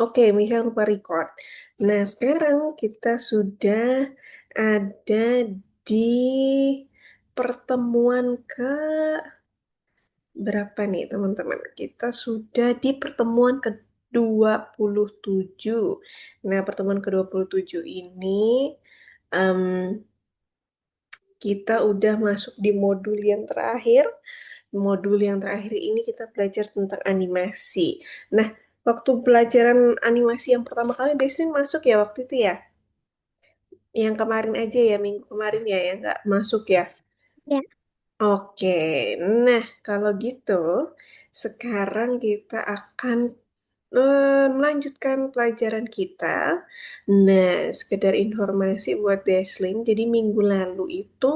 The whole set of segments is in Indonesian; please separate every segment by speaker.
Speaker 1: Oke, Michelle lupa record. Nah, sekarang kita sudah ada di pertemuan ke berapa nih, teman-teman? Kita sudah di pertemuan ke-27. Nah, pertemuan ke-27 ini em, kita udah masuk di modul yang terakhir. Modul yang terakhir ini kita belajar tentang animasi. Nah, waktu pelajaran animasi yang pertama kali Deslin masuk ya waktu itu ya? Yang kemarin aja ya, minggu kemarin ya, yang nggak masuk ya.
Speaker 2: Ya,
Speaker 1: Oke, nah kalau gitu sekarang kita akan melanjutkan pelajaran kita. Nah, sekedar informasi buat Deslin, jadi minggu lalu itu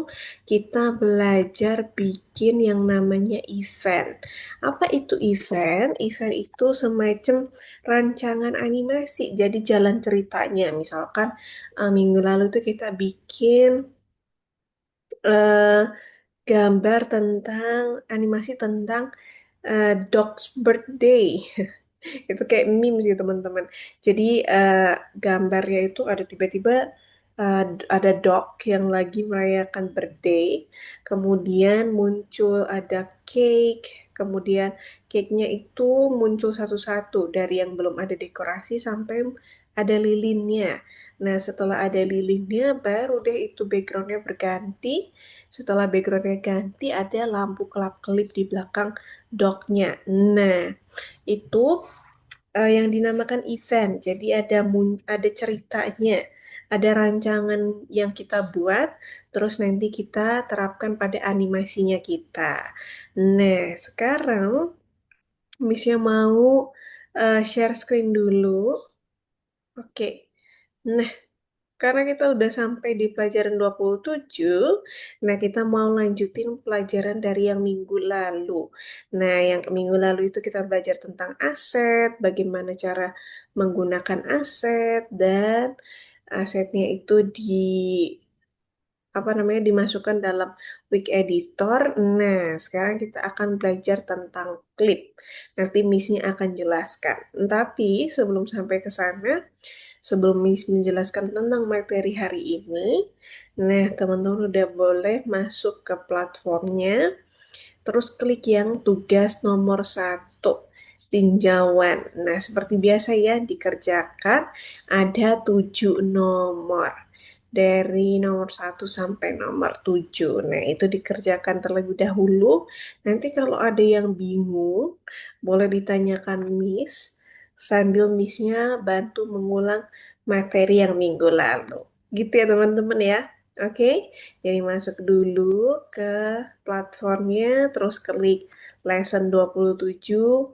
Speaker 1: kita belajar bikin yang namanya event. Apa itu event? Event itu semacam rancangan animasi, jadi jalan ceritanya. Misalkan minggu lalu itu kita bikin eh, gambar tentang animasi tentang dog's birthday. Itu kayak meme sih teman-teman. Jadi gambarnya itu ada tiba-tiba ada dog yang lagi merayakan birthday, kemudian muncul ada cake, kemudian cake-nya itu muncul satu-satu dari yang belum ada dekorasi sampai ada lilinnya. Nah, setelah ada lilinnya, baru deh itu backgroundnya berganti. Setelah backgroundnya ganti, ada lampu kelap-kelip di belakang dognya. Nah, itu yang dinamakan event. Jadi ada ceritanya, ada rancangan yang kita buat, terus nanti kita terapkan pada animasinya kita. Nah, sekarang Miss mau share screen dulu. Oke. Nah, karena kita udah sampai di pelajaran 27, nah kita mau lanjutin pelajaran dari yang minggu lalu. Nah, yang minggu lalu itu kita belajar tentang aset, bagaimana cara menggunakan aset, dan asetnya itu apa namanya dimasukkan dalam Wix Editor. Nah, sekarang kita akan belajar tentang klip. Nanti Miss-nya akan jelaskan. Tapi sebelum sampai ke sana, sebelum Miss menjelaskan tentang materi hari ini, nah teman-teman udah boleh masuk ke platformnya, terus klik yang tugas nomor satu, tinjauan. Nah, seperti biasa ya, dikerjakan ada 7 nomor. Dari nomor satu sampai nomor 7. Nah, itu dikerjakan terlebih dahulu. Nanti kalau ada yang bingung, boleh ditanyakan Miss, sambil Miss-nya bantu mengulang materi yang minggu lalu. Gitu ya teman-teman ya. Oke, jadi masuk dulu ke platformnya, terus klik lesson 27,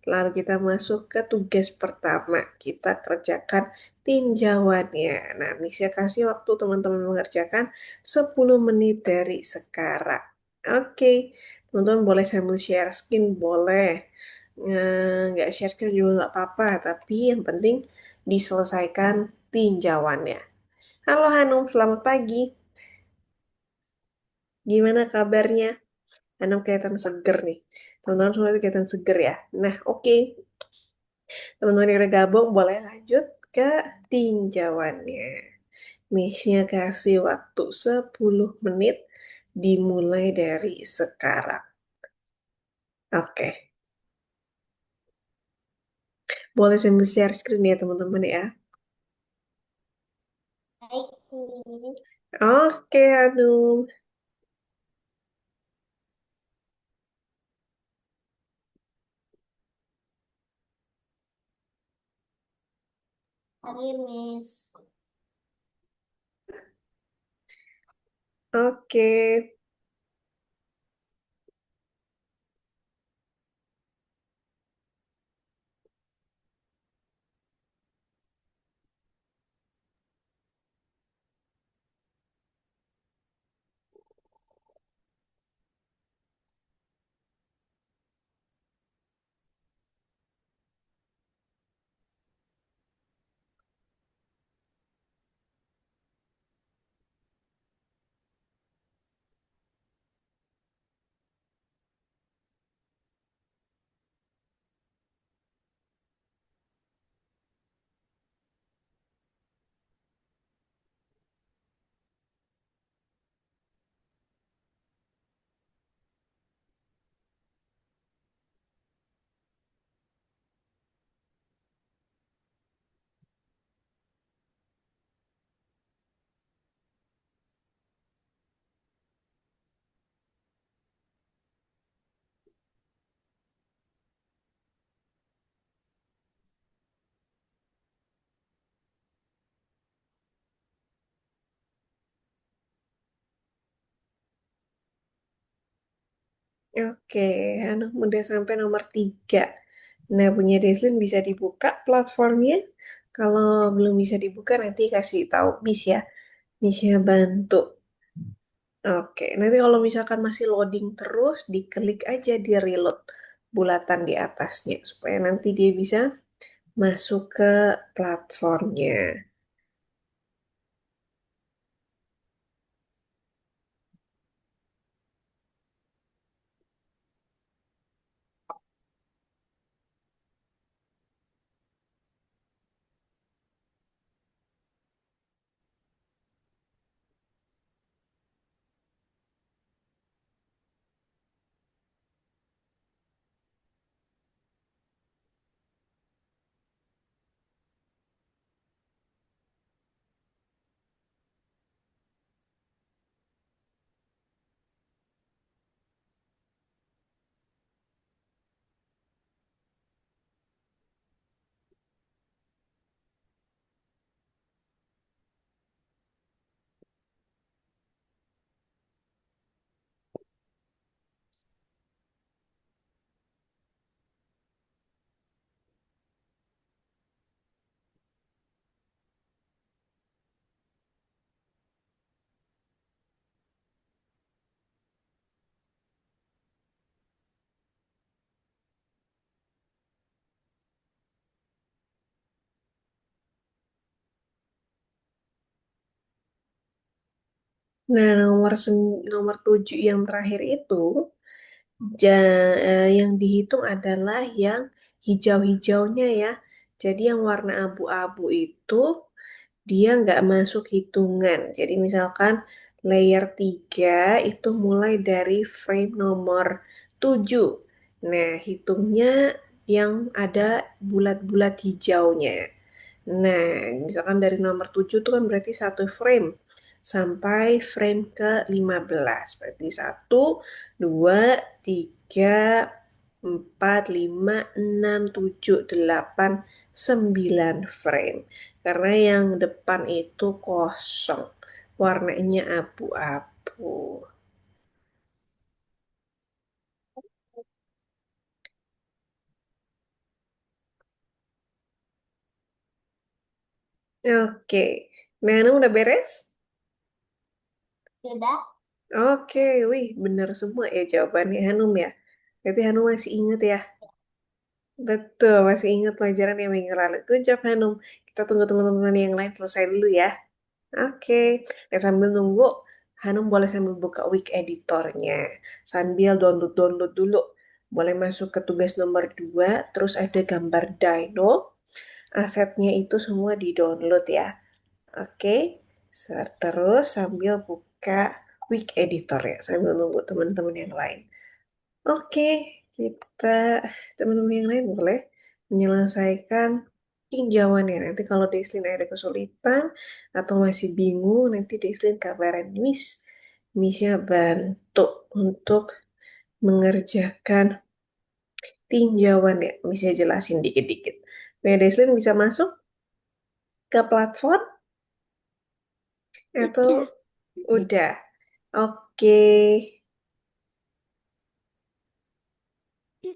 Speaker 1: lalu kita masuk ke tugas pertama. Kita kerjakan tinjauannya. Nah, Misha kasih waktu teman-teman mengerjakan 10 menit dari sekarang. Oke, teman-teman boleh sambil share screen, boleh. Nggak share screen juga nggak apa-apa, tapi yang penting diselesaikan tinjauannya. Halo Hanum, selamat pagi. Gimana kabarnya? Hanum kelihatan seger nih. Teman-teman semua kelihatan seger ya. Nah, oke. Teman-teman yang udah gabung boleh lanjut ke tinjauannya. Miss-nya kasih waktu 10 menit dimulai dari sekarang. Oke. Boleh sambil share screen ya teman-teman ya.
Speaker 2: baik nih.
Speaker 1: Oke, Hanum.
Speaker 2: Hari Miss.
Speaker 1: Oke. Oke, anak udah sampai nomor 3. Nah, punya Deslin bisa dibuka platformnya. Kalau belum bisa dibuka, nanti kasih tahu Miss ya. Miss-nya bantu. Oke, nanti kalau misalkan masih loading terus, diklik aja di reload bulatan di atasnya. Supaya nanti dia bisa masuk ke platformnya. Nah, nomor 7 yang terakhir itu yang dihitung adalah yang hijau-hijaunya ya. Jadi yang warna abu-abu itu dia nggak masuk hitungan. Jadi misalkan layer 3 itu mulai dari frame nomor 7. Nah, hitungnya yang ada bulat-bulat hijaunya. Nah, misalkan dari nomor 7 itu kan berarti satu frame sampai frame ke 15. Berarti satu, 2, 3, 4, 5, 6, 7, 8, 9 frame. Karena yang depan itu kosong. Warnanya abu-abu. Oke. Nah, Anu udah beres?
Speaker 2: Sudah?
Speaker 1: Oke, wih, bener semua ya jawabannya Hanum ya. Berarti Hanum masih inget ya. Betul, masih ingat pelajaran yang minggu lalu. Good job, Hanum. Kita tunggu teman-teman yang lain selesai dulu ya. Oke, dan sambil nunggu, Hanum boleh sambil buka week editornya. Sambil download-download dulu. Boleh masuk ke tugas nomor 2, terus ada gambar dino. Asetnya itu semua di-download ya. Oke, terus sambil buka week editor ya. Sambil nunggu teman-teman yang lain. Oke, kita teman-teman yang lain boleh menyelesaikan tinjauannya. Nanti kalau Deslin ada kesulitan atau masih bingung, nanti Deslin kabarin Miss. Missnya bantu untuk mengerjakan tinjauan ya. Missnya jelasin dikit-dikit. Nah, Deslin bisa masuk ke platform atau
Speaker 2: Sudah.
Speaker 1: udah? Oke.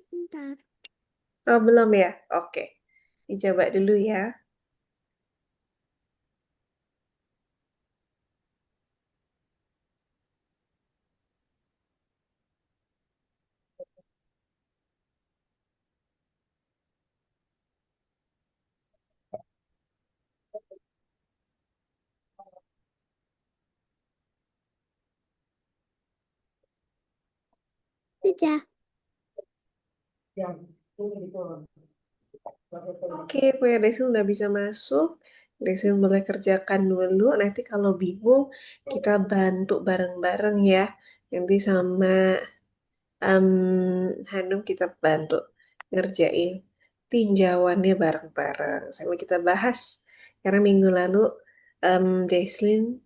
Speaker 2: Bentar.
Speaker 1: Oh, belum ya? Oke. Dicoba dulu ya.
Speaker 2: Sudah.
Speaker 1: Oke, punya Desil udah bisa masuk. Desil mulai kerjakan dulu. Nanti kalau bingung, kita bantu bareng-bareng ya. Nanti sama Hanum kita bantu ngerjain tinjauannya bareng-bareng. Sama kita bahas. Karena minggu lalu Deslin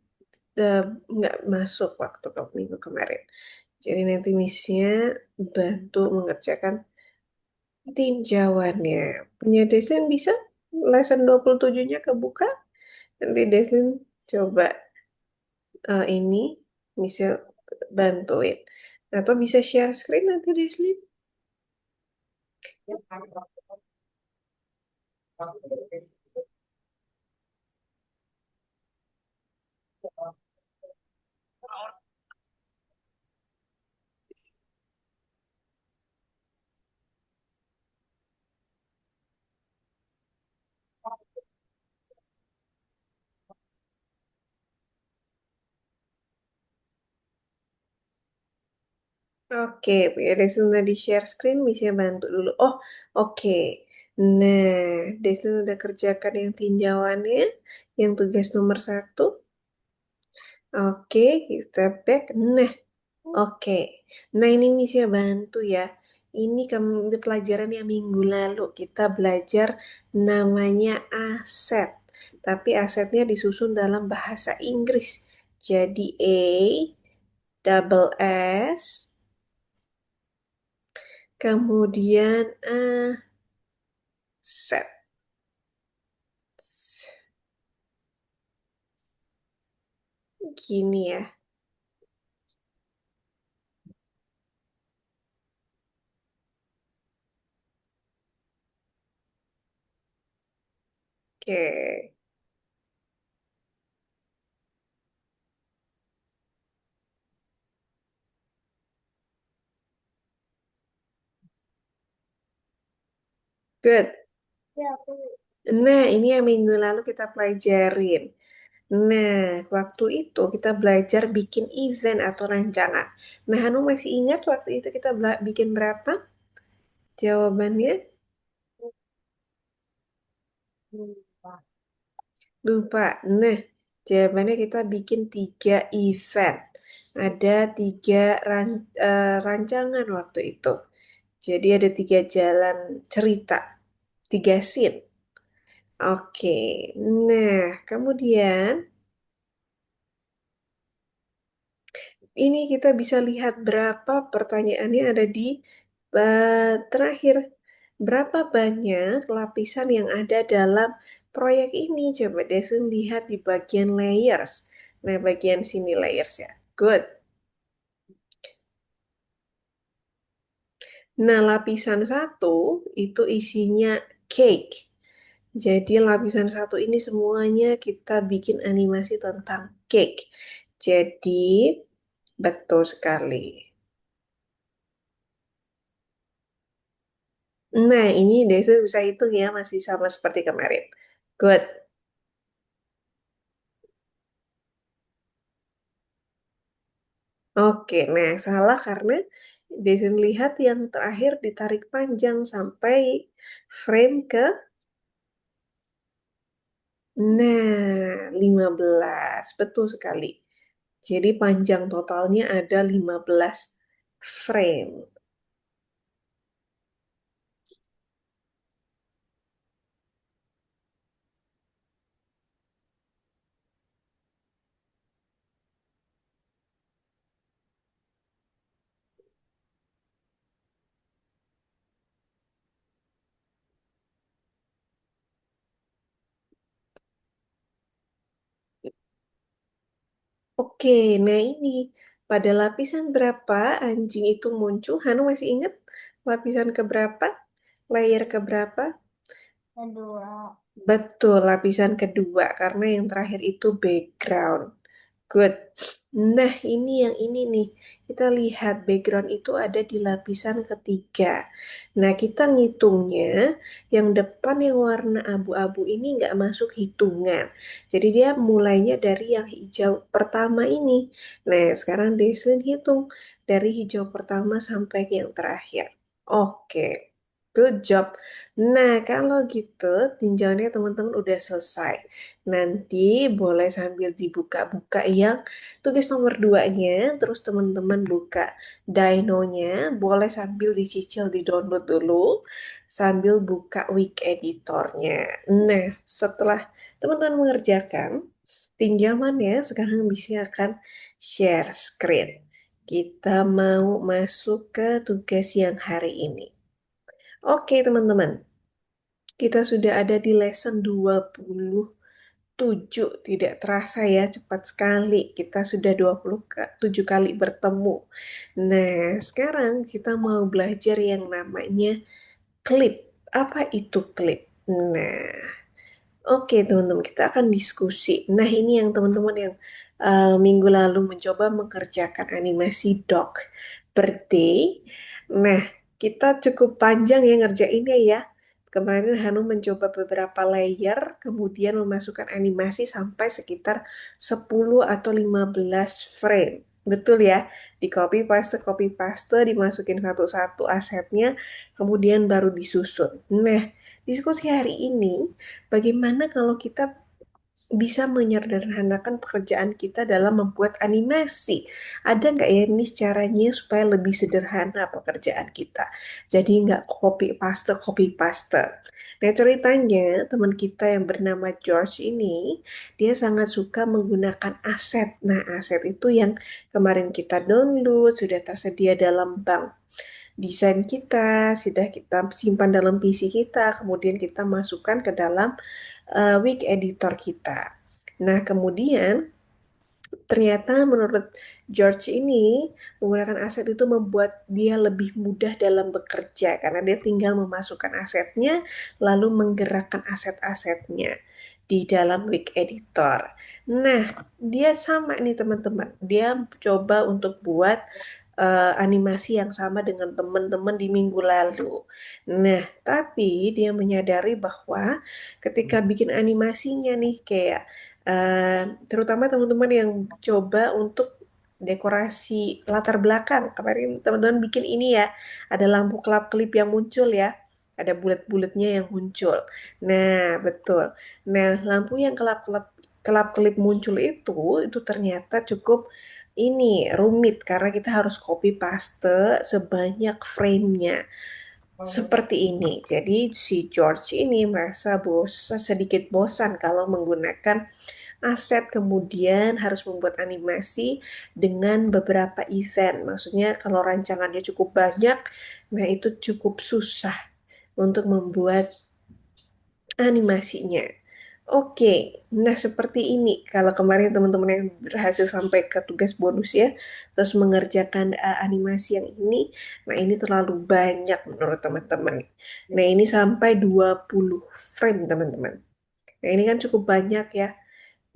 Speaker 1: eh, nggak masuk waktu ke minggu kemarin. Jadi nanti misinya bantu mengerjakan tinjauannya. Punya Deslin bisa lesson 27-nya kebuka. Nanti Deslin coba ini bisa bantuin. Atau bisa share screen nanti Desli. Oke, ya Desli udah di share screen, bisa bantu dulu. Oh, oke. Nah, Desli udah kerjakan yang tinjauannya, yang tugas nomor 1. Oke, kita back. Nah, oke. Nah, ini bisa bantu ya. Ini kami pelajaran yang minggu lalu kita belajar namanya aset. Tapi asetnya disusun dalam bahasa Inggris. Jadi double S, kemudian aset. Gini ya. Oke. Good.
Speaker 2: Ya, aku.
Speaker 1: Nah, ini yang minggu lalu kita pelajarin. Nah, waktu itu kita belajar bikin event atau rancangan. Nah, Hanu masih ingat waktu itu kita bikin berapa? Jawabannya
Speaker 2: Lupa.
Speaker 1: lupa. Nah, jawabannya kita bikin 3 event. Ada 3 rancangan waktu itu. Jadi ada 3 jalan cerita, 3 scene. Oke, nah kemudian ini kita bisa lihat berapa pertanyaannya ada di terakhir. Berapa banyak lapisan yang ada dalam proyek ini? Coba Desen lihat di bagian layers. Nah, bagian sini layers ya. Good. Nah, lapisan 1 itu isinya cake. Jadi lapisan 1 ini semuanya kita bikin animasi tentang cake. Jadi, betul sekali. Nah, ini Desa bisa hitung ya, masih sama seperti kemarin. Good. Oke, nah salah karena Desa lihat yang terakhir ditarik panjang sampai frame ke, nah 15. Betul sekali. Jadi panjang totalnya ada 15 frame. Oke, nah ini pada lapisan berapa anjing itu muncul? Hanu masih ingat lapisan keberapa? Layer keberapa?
Speaker 2: Kedua.
Speaker 1: Betul, lapisan kedua karena yang terakhir itu background. Good. Nah, ini yang ini nih. Kita lihat background itu ada di lapisan ketiga. Nah, kita ngitungnya yang depan yang warna abu-abu ini nggak masuk hitungan. Jadi dia mulainya dari yang hijau pertama ini. Nah, sekarang Deslin hitung dari hijau pertama sampai ke yang terakhir. Oke. Good job. Nah, kalau gitu tinjauannya teman-teman udah selesai. Nanti boleh sambil dibuka-buka yang tugas nomor 2-nya, terus teman-teman buka Dino-nya, boleh sambil dicicil di-download dulu, sambil buka Week Editor-nya. Nah, setelah teman-teman mengerjakan, tinjauannya sekarang bisa akan share screen. Kita mau masuk ke tugas yang hari ini. Oke, teman-teman. Kita sudah ada di lesson 20. 7, tidak terasa ya, cepat sekali. Kita sudah 27 kali bertemu. Nah, sekarang kita mau belajar yang namanya klip. Apa itu klip? Nah, oke, teman-teman, kita akan diskusi. Nah, ini yang teman-teman yang minggu lalu mencoba mengerjakan animasi dog birthday. Nah, kita cukup panjang ya ngerjainnya ya. Kemarin Hanum mencoba beberapa layer, kemudian memasukkan animasi sampai sekitar 10 atau 15 frame. Betul ya? Di copy paste, dimasukin satu-satu asetnya, kemudian baru disusun. Nah, diskusi hari ini bagaimana kalau kita bisa menyederhanakan pekerjaan kita dalam membuat animasi? Ada nggak ya ini caranya supaya lebih sederhana pekerjaan kita? Jadi nggak copy paste. Nah ceritanya teman kita yang bernama George ini, dia sangat suka menggunakan aset. Nah aset itu yang kemarin kita download, sudah tersedia dalam bank desain kita, sudah kita simpan dalam PC kita, kemudian kita masukkan ke dalam Wig editor kita. Nah, kemudian ternyata menurut George ini menggunakan aset itu membuat dia lebih mudah dalam bekerja karena dia tinggal memasukkan asetnya lalu menggerakkan aset-asetnya di dalam Wig Editor. Nah, dia sama nih teman-teman. Dia coba untuk buat animasi yang sama dengan teman-teman di minggu lalu. Nah, tapi dia menyadari bahwa ketika bikin animasinya nih kayak terutama teman-teman yang coba untuk dekorasi latar belakang. Kemarin teman-teman bikin ini ya, ada lampu kelap-kelip yang muncul ya, ada bulat-bulatnya yang muncul. Nah, betul. Nah, lampu yang kelap-kelip muncul itu ternyata cukup ini rumit karena kita harus copy paste sebanyak frame-nya. Seperti ini. Jadi si George ini merasa sedikit bosan kalau menggunakan aset kemudian harus membuat animasi dengan beberapa event. Maksudnya kalau rancangannya cukup banyak, nah itu cukup susah untuk membuat animasinya. Oke, nah seperti ini. Kalau kemarin teman-teman yang berhasil sampai ke tugas bonus ya, terus mengerjakan animasi yang ini, nah ini terlalu banyak menurut teman-teman. Nah ini sampai 20 frame teman-teman. Nah ini kan cukup banyak ya.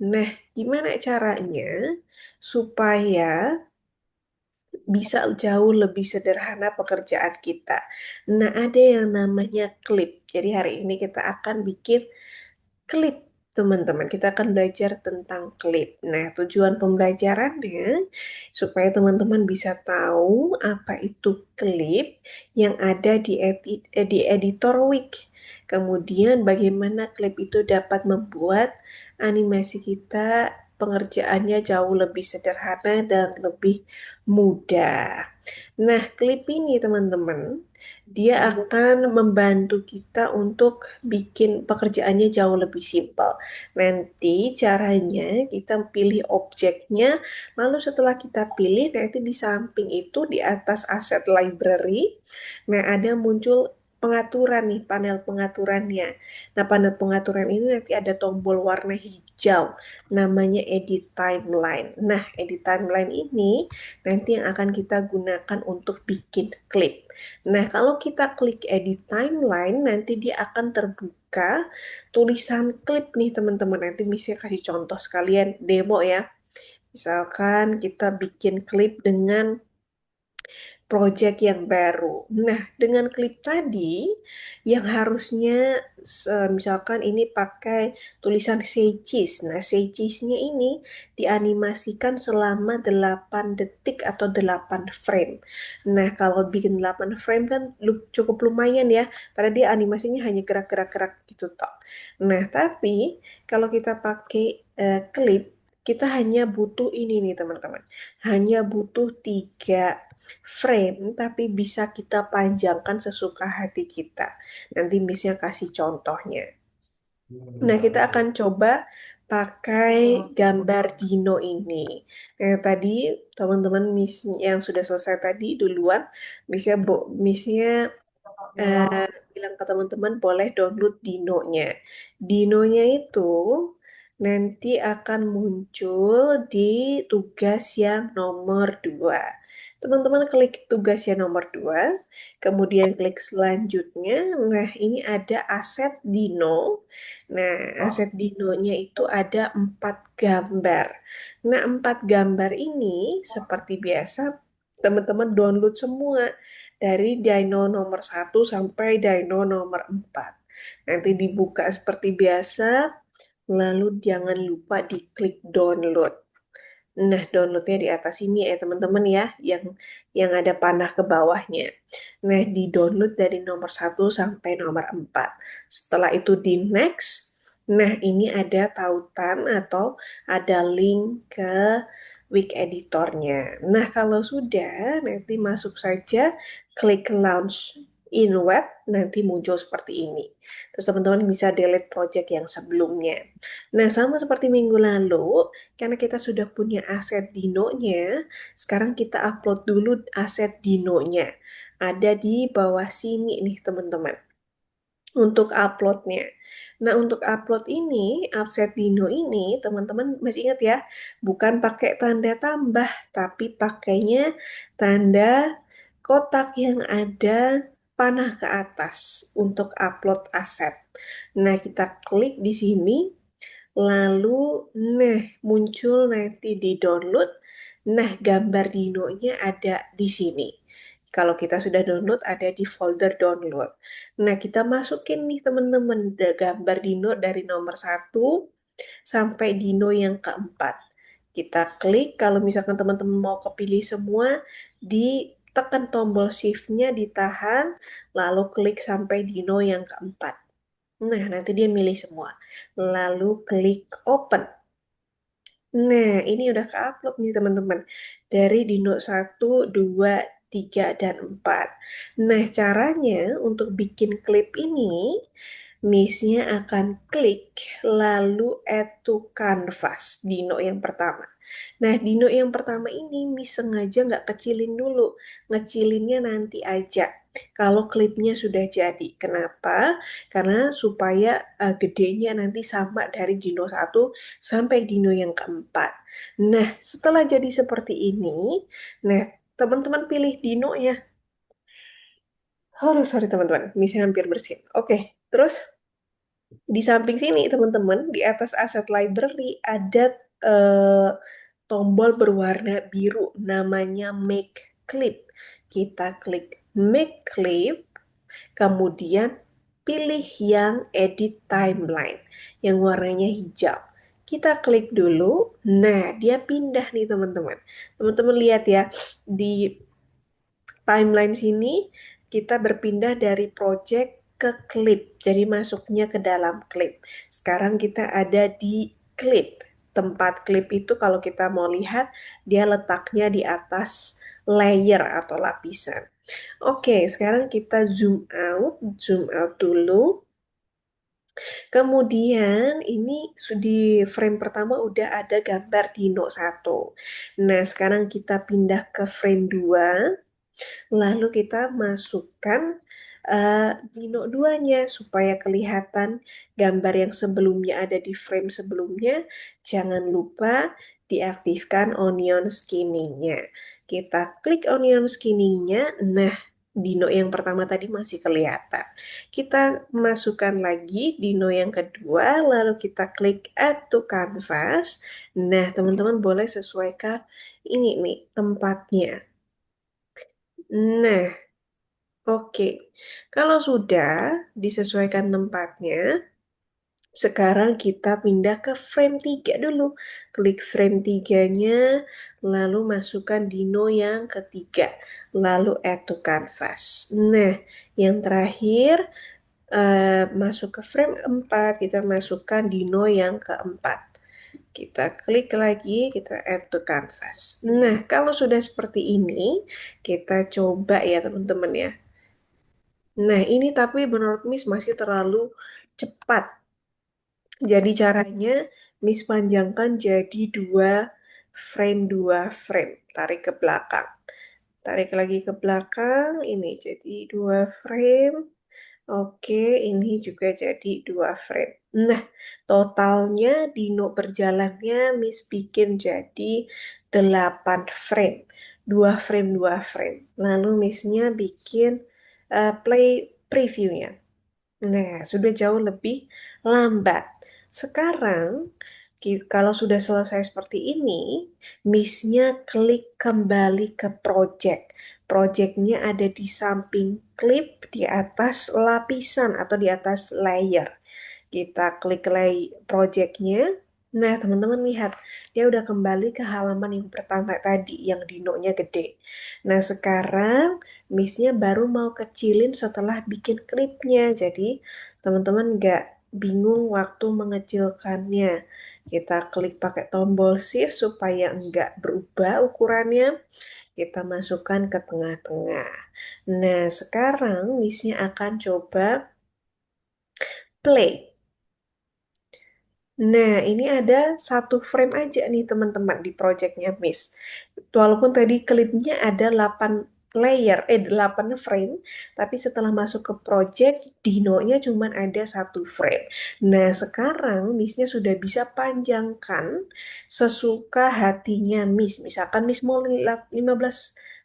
Speaker 1: Nah, gimana caranya supaya bisa jauh lebih sederhana pekerjaan kita? Nah, ada yang namanya klip. Jadi hari ini kita akan bikin klip, teman-teman. Kita akan belajar tentang klip. Nah, tujuan pembelajarannya supaya teman-teman bisa tahu apa itu klip yang ada di editor Wig. Kemudian bagaimana klip itu dapat membuat animasi kita pengerjaannya jauh lebih sederhana dan lebih mudah. Nah, klip ini teman-teman, dia akan membantu kita untuk bikin pekerjaannya jauh lebih simpel. Nanti caranya kita pilih objeknya, lalu setelah kita pilih, nanti di samping itu di atas aset library, nah ada muncul pengaturan nih, panel pengaturannya. Nah, panel pengaturan ini nanti ada tombol warna hijau, namanya edit timeline. Nah, edit timeline ini nanti yang akan kita gunakan untuk bikin klip. Nah, kalau kita klik edit timeline, nanti dia akan terbuka tulisan klip nih teman-teman. Nanti bisa kasih contoh sekalian demo ya. Misalkan kita bikin klip dengan project yang baru. Nah, dengan klip tadi yang harusnya misalkan ini pakai tulisan say cheese. Nah, say cheese-nya ini dianimasikan selama 8 detik atau 8 frame. Nah, kalau bikin 8 frame kan cukup lumayan ya, karena dia animasinya hanya gerak-gerak-gerak gitu toh. Nah, tapi kalau kita pakai klip, kita hanya butuh ini nih teman-teman. Hanya butuh 3 frame, tapi bisa kita panjangkan sesuka hati kita. Nanti misalnya kasih contohnya. Nah, kita akan coba pakai gambar dino ini. Nah, tadi teman-teman yang sudah selesai tadi duluan, misalnya bilang ke teman-teman boleh download Dinonya. Dinonya itu nanti akan muncul di tugas yang nomor 2. Teman-teman klik tugas yang nomor 2, kemudian klik selanjutnya. Nah, ini ada aset Dino. Nah, aset Dinonya itu ada 4 gambar. Nah, 4 gambar ini seperti biasa teman-teman download semua dari Dino nomor 1 sampai Dino nomor 4. Nanti dibuka seperti biasa, lalu jangan lupa diklik download. Nah, downloadnya di atas ini ya teman-teman ya, yang ada panah ke bawahnya. Nah, di-download dari nomor 1 sampai nomor 4. Setelah itu di next. Nah, ini ada tautan atau ada link ke Wik editornya. Nah, kalau sudah, nanti masuk saja, klik launch in web, nanti muncul seperti ini. Terus teman-teman bisa delete project yang sebelumnya. Nah, sama seperti minggu lalu, karena kita sudah punya aset Dino-nya, sekarang kita upload dulu aset Dino-nya. Ada di bawah sini nih, teman-teman, untuk uploadnya. Nah, untuk upload ini, aset Dino ini, teman-teman masih ingat ya, bukan pakai tanda tambah, tapi pakainya tanda kotak yang ada panah ke atas untuk upload aset. Nah, kita klik di sini. Lalu, nah, muncul nanti di download. Nah, gambar dinonya ada di sini. Kalau kita sudah download, ada di folder download. Nah, kita masukin nih teman-teman gambar dino dari nomor 1 sampai dino yang keempat. Kita klik, kalau misalkan teman-teman mau kepilih semua, ditekan tombol shift-nya, ditahan, lalu klik sampai dino yang keempat. Nah, nanti dia milih semua. Lalu klik open. Nah, ini udah ke-upload nih teman-teman. Dari Dino 1, 2, 3, dan 4. Nah, caranya untuk bikin klip ini, Miss-nya akan klik, lalu add to canvas, Dino yang pertama. Nah, Dino yang pertama ini Miss sengaja nggak kecilin dulu. Ngecilinnya nanti aja. Kalau klipnya sudah jadi. Kenapa? Karena supaya gedenya nanti sama dari Dino 1 sampai dino yang keempat. Nah, setelah jadi seperti ini, nah, teman-teman pilih dino ya. Oh, sorry teman-teman, misalnya hampir bersih. Oke, terus di samping sini teman-teman, di atas aset library ada eh, tombol berwarna biru namanya Make Clip. Kita klik Make Clip, kemudian pilih yang Edit Timeline, yang warnanya hijau. Kita klik dulu, nah dia pindah nih teman-teman. Teman-teman lihat ya, di timeline sini kita berpindah dari project ke klip. Jadi masuknya ke dalam klip. Sekarang kita ada di klip. Tempat klip itu kalau kita mau lihat, dia letaknya di atas layer atau lapisan. Oke, sekarang kita zoom out dulu. Kemudian ini di frame pertama udah ada gambar Dino 1. Nah, sekarang kita pindah ke frame 2. Lalu kita masukkan Dino 2-nya supaya kelihatan gambar yang sebelumnya ada di frame sebelumnya. Jangan lupa diaktifkan onion skinning-nya. Kita klik onion skinning-nya. Nah, Dino yang pertama tadi masih kelihatan. Kita masukkan lagi Dino yang kedua, lalu kita klik add to canvas. Nah, teman-teman boleh sesuaikan ini nih tempatnya. Nah, oke. Kalau sudah disesuaikan tempatnya, sekarang kita pindah ke frame 3 dulu. Klik frame 3-nya, lalu masukkan Dino yang ketiga. Lalu add to canvas. Nah, yang terakhir, masuk ke frame 4, kita masukkan Dino yang keempat. Kita klik lagi, kita add to canvas. Nah, kalau sudah seperti ini, kita coba ya teman-teman ya. Nah, ini tapi menurut Miss masih terlalu cepat. Jadi caranya Miss panjangkan jadi dua frame. Tarik ke belakang. Tarik lagi ke belakang, ini jadi 2 frame. Oke, ini juga jadi 2 frame. Nah, totalnya Dino berjalannya Miss bikin jadi 8 frame. 2 frame, 2 frame. Lalu Missnya bikin play previewnya. Nah, sudah jauh lebih lambat. Sekarang, kalau sudah selesai seperti ini, Miss-nya klik kembali ke project. Project-nya ada di samping klip di atas lapisan atau di atas layer. Kita klik project-nya. Nah, teman-teman lihat, dia udah kembali ke halaman yang pertama tadi, yang dinonya gede. Nah, sekarang Miss-nya baru mau kecilin setelah bikin klipnya. Jadi, teman-teman nggak bingung waktu mengecilkannya. Kita klik pakai tombol shift supaya nggak berubah ukurannya. Kita masukkan ke tengah-tengah. Nah, sekarang Miss-nya akan coba play. Nah, ini ada 1 frame aja nih teman-teman di projectnya Miss. Walaupun tadi klipnya ada 8 layer, 8 frame, tapi setelah masuk ke project, dinonya cuma ada 1 frame. Nah, sekarang Missnya sudah bisa panjangkan sesuka hatinya Miss. Misalkan Miss mau 15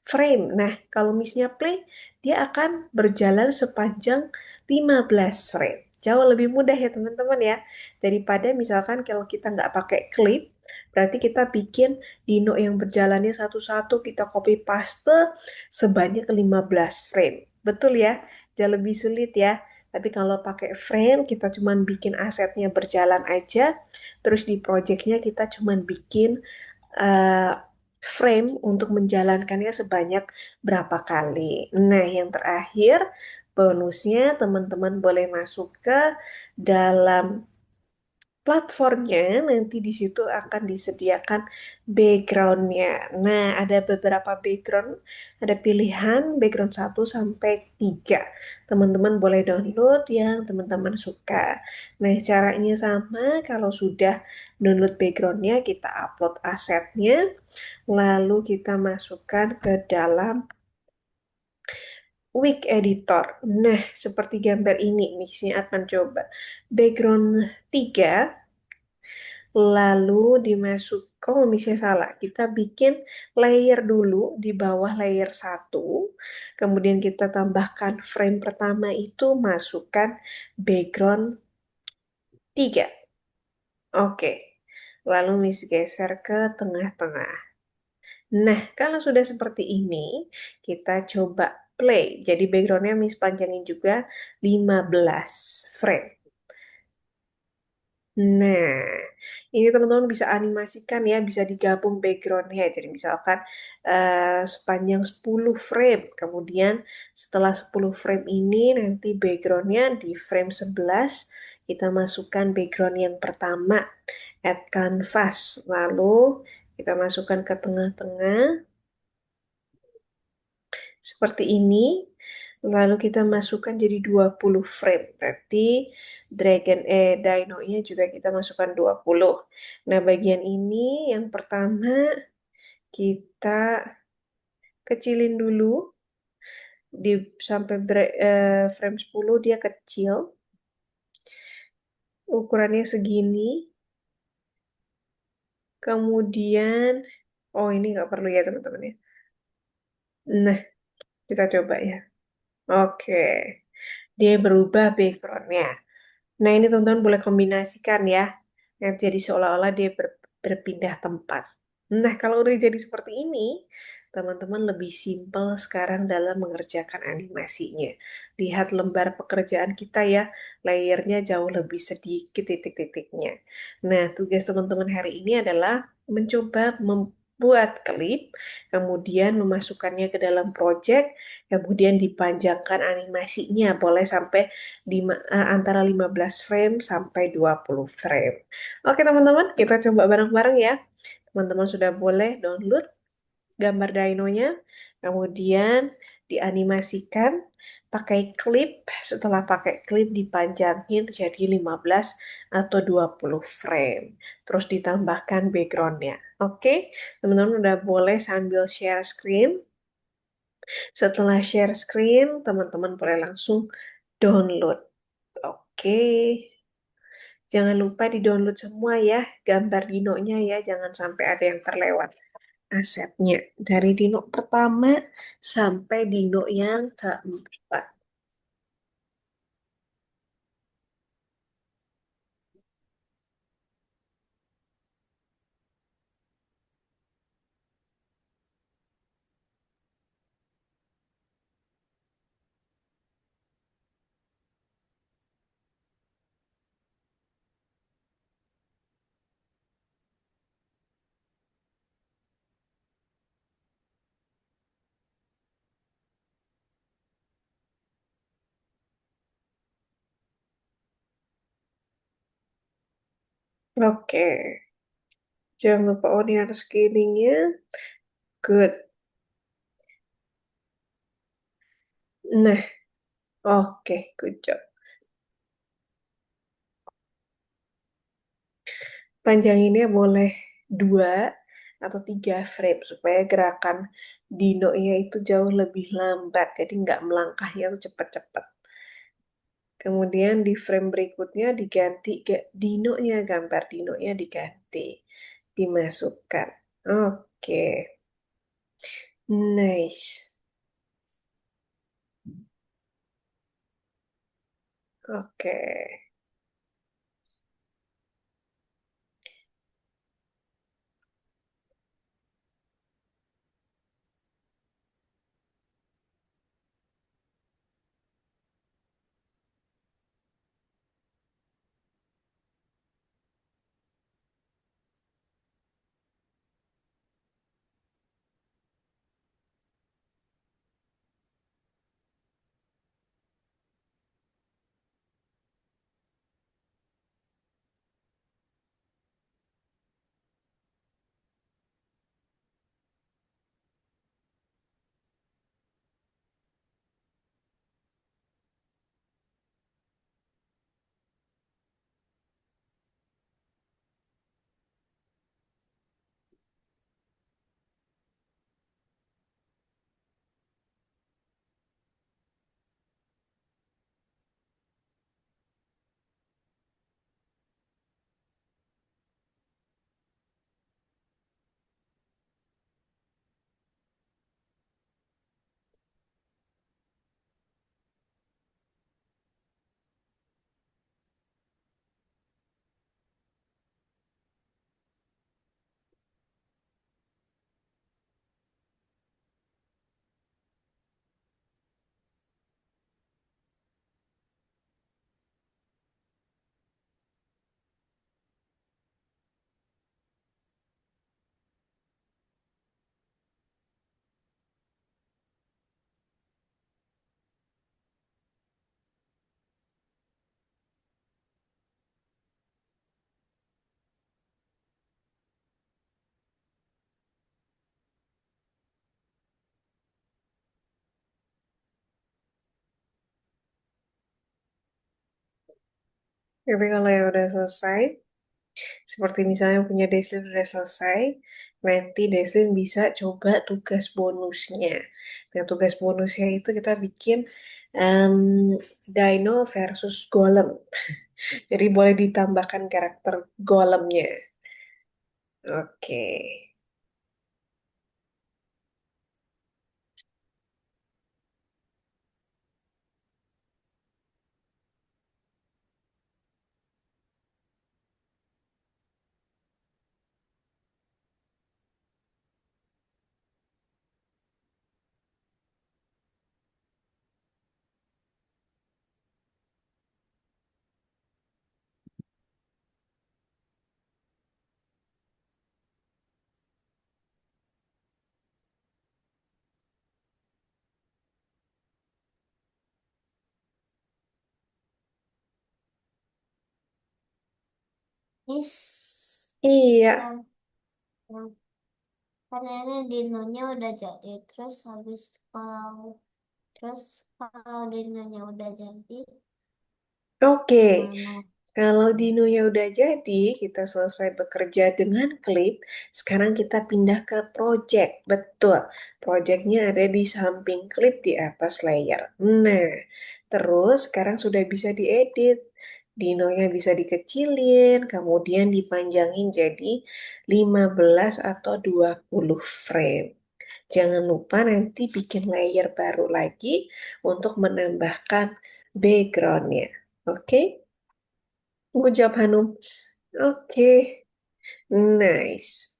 Speaker 1: frame. Nah, kalau Missnya play, dia akan berjalan sepanjang 15 frame. Jauh lebih mudah ya teman-teman ya daripada misalkan kalau kita nggak pakai klip, berarti kita bikin dino yang berjalannya satu-satu, kita copy paste sebanyak 15 frame. Betul ya? Jauh lebih sulit ya. Tapi kalau pakai frame, kita cuman bikin asetnya berjalan aja, terus di projectnya kita cuman bikin eh, frame untuk menjalankannya sebanyak berapa kali. Nah, yang terakhir, bonusnya teman-teman boleh masuk ke dalam platformnya, nanti di situ akan disediakan backgroundnya. Nah, ada beberapa background, ada pilihan background 1 sampai 3. Teman-teman boleh download yang teman-teman suka. Nah, caranya sama, kalau sudah download backgroundnya, kita upload asetnya, lalu kita masukkan ke dalam Wig Editor. Nah, seperti gambar ini, misalnya akan coba background 3. Lalu dimasuk, oh misalnya salah, kita bikin layer dulu di bawah layer 1, kemudian kita tambahkan frame pertama itu masukkan background 3. Oke, lalu Miss geser ke tengah-tengah. Nah, kalau sudah seperti ini, kita coba play. Jadi backgroundnya Miss panjangin juga 15 frame. Nah, ini teman-teman bisa animasikan ya, bisa digabung backgroundnya. Jadi misalkan sepanjang 10 frame, kemudian setelah 10 frame ini nanti backgroundnya di frame 11 kita masukkan background yang pertama, add canvas. Lalu kita masukkan ke tengah-tengah seperti ini. Lalu kita masukkan jadi 20 frame. Berarti dino-nya juga kita masukkan 20. Nah, bagian ini yang pertama kita kecilin dulu di sampai frame 10 dia kecil. Ukurannya segini. Kemudian oh ini nggak perlu ya teman-teman ya. Nah, kita coba ya. Oke. Dia berubah backgroundnya. Nah, ini teman-teman boleh kombinasikan ya. Yang jadi seolah-olah dia berpindah tempat. Nah, kalau udah jadi seperti ini, teman-teman lebih simpel sekarang dalam mengerjakan animasinya. Lihat lembar pekerjaan kita ya, layernya jauh lebih sedikit titik-titiknya. Nah, tugas teman-teman hari ini adalah mencoba membuat klip, kemudian memasukkannya ke dalam project, kemudian dipanjangkan animasinya, boleh sampai antara 15 frame sampai 20 frame. Oke teman-teman, kita coba bareng-bareng ya. Teman-teman sudah boleh download gambar dinonya, kemudian dianimasikan pakai klip. Setelah pakai klip dipanjangin jadi 15 atau 20 frame. Terus ditambahkan backgroundnya. Oke, teman-teman udah boleh sambil share screen. Setelah share screen, teman-teman boleh langsung download. Oke. Jangan lupa di-download semua ya, gambar dinonya ya, jangan sampai ada yang terlewat asetnya. Dari dino pertama sampai dino yang keempat. Oke, jangan lupa oh ini harus scalingnya. Good. Nah, oke, good job. Panjanginnya boleh 2 atau 3 frame supaya gerakan dinonya itu jauh lebih lambat, jadi nggak melangkahnya tuh cepet-cepet. Kemudian di frame berikutnya diganti dinonya, gambar dinonya diganti, dimasukkan. Oke, nice. Oke, tapi kalau yang udah selesai, seperti misalnya punya Deslin udah selesai, nanti Deslin bisa coba tugas bonusnya. Nah, tugas bonusnya itu kita bikin em, Dino versus Golem. Jadi boleh ditambahkan karakter Golemnya. Oke.
Speaker 2: Is
Speaker 1: Iya.
Speaker 2: yang yang karena ini dinonya udah jadi. Terus kalau dinonya udah jadi
Speaker 1: Oke.
Speaker 2: gimana?
Speaker 1: Kalau Dinonya udah jadi, kita selesai bekerja dengan klip. Sekarang kita pindah ke project. Betul, projectnya ada di samping klip di atas layer. Nah, terus sekarang sudah bisa diedit. Dinonya bisa dikecilin, kemudian dipanjangin jadi 15 atau 20 frame. Jangan lupa nanti bikin layer baru lagi untuk menambahkan backgroundnya. Oke? Good job, Hanum. Oke, nice.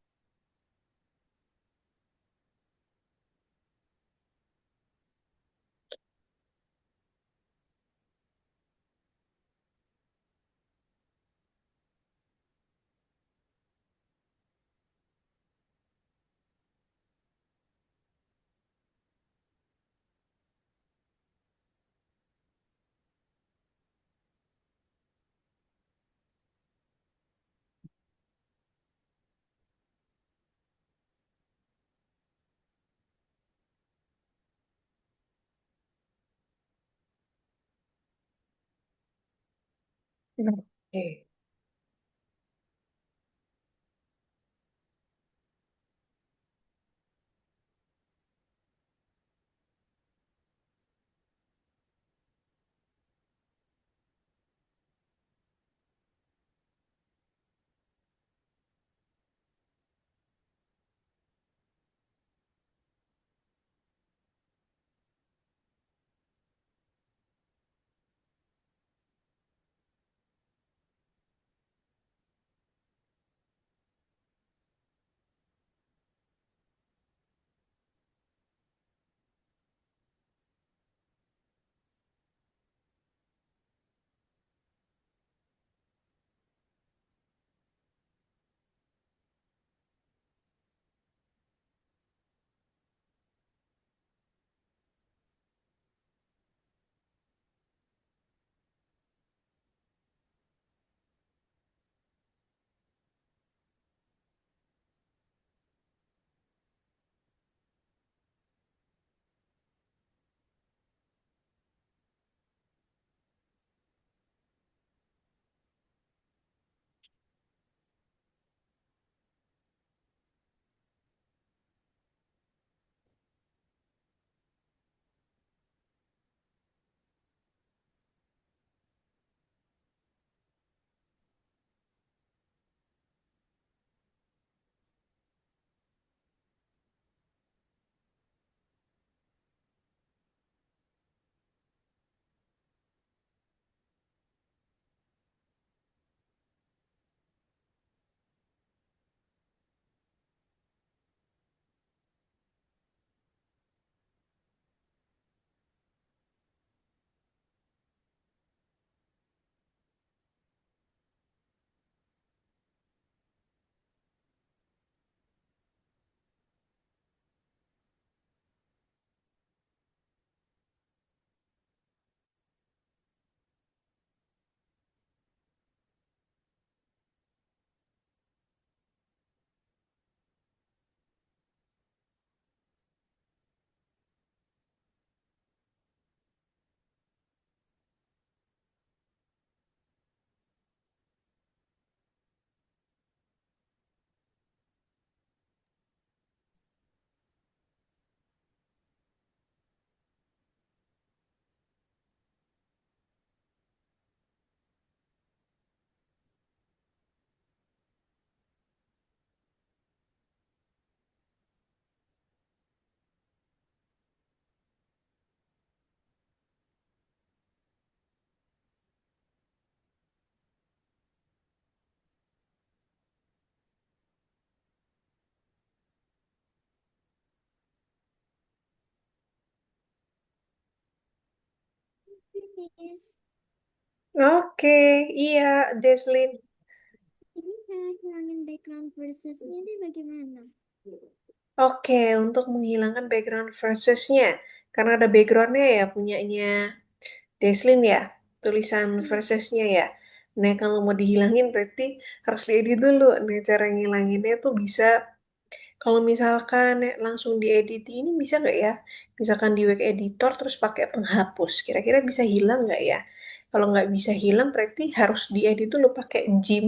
Speaker 1: Oke.
Speaker 2: Yes.
Speaker 1: Oke, iya, Deslin.
Speaker 2: Ini cara hilangin background versusnya ini bagaimana?
Speaker 1: Oke, untuk menghilangkan background versusnya, karena ada backgroundnya ya punyanya Deslin ya, tulisan
Speaker 2: Iya.
Speaker 1: versusnya ya. Nah, kalau mau dihilangin berarti harus diedit dulu. Nah, cara ngilanginnya tuh bisa, kalau misalkan langsung diedit ini bisa nggak ya? Misalkan di Wake Editor terus pakai penghapus, kira-kira bisa hilang nggak ya? Kalau nggak bisa hilang berarti harus diedit dulu pakai gym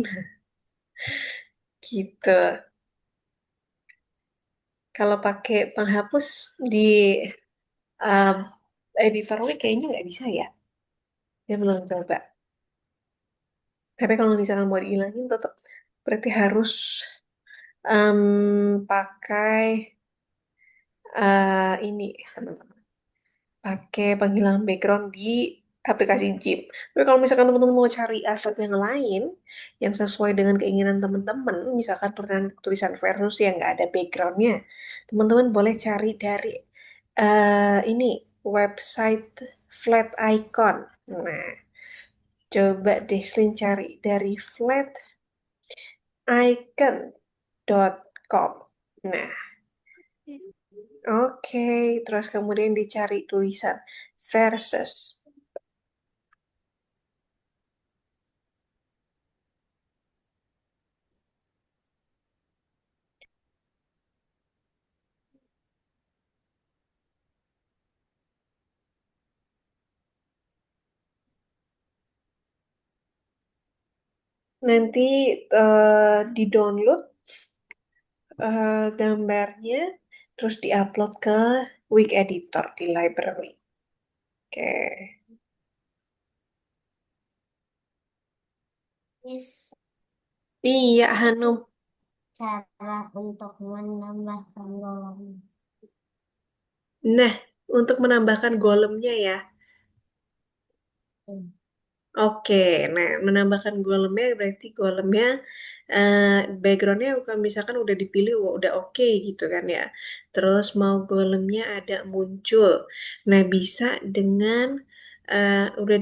Speaker 1: gitu. Kalau pakai penghapus di um, editor Wig kayaknya nggak bisa ya. Dia belum coba. Tapi kalau misalkan mau dihilangin tetap berarti harus pakai ini teman-teman. Pakai penghilang background di aplikasi Gym. Tapi kalau misalkan teman-teman mau cari aset yang lain yang sesuai dengan keinginan teman-teman, misalkan tulisan versus yang nggak ada backgroundnya, teman-teman boleh cari dari ini website Flat Icon. Nah, coba deh Slin cari dari flaticon.com. Nah, oke. Terus kemudian dicari tulisan versus. Nanti di-download gambarnya, terus di-upload ke Wig Editor di library. Oke.
Speaker 2: Is
Speaker 1: Iya, Hanum.
Speaker 2: cara untuk menambahkan golongan.
Speaker 1: Nah, untuk menambahkan golemnya ya. Oke, nah menambahkan golemnya berarti golemnya eh, backgroundnya kalau misalkan udah dipilih wah, udah oke gitu kan ya. Terus mau golemnya ada muncul. Nah bisa dengan udah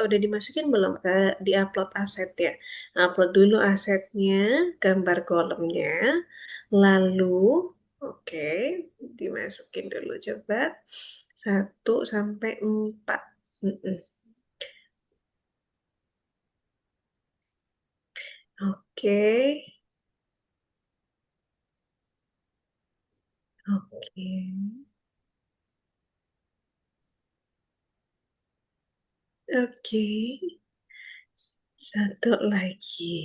Speaker 1: udah dimasukin belum ke di-upload aset ya. Upload dulu asetnya, gambar golemnya, lalu oke dimasukin dulu coba 1 sampai 4. Mm-mm. Oke, oke, oke. Satu lagi.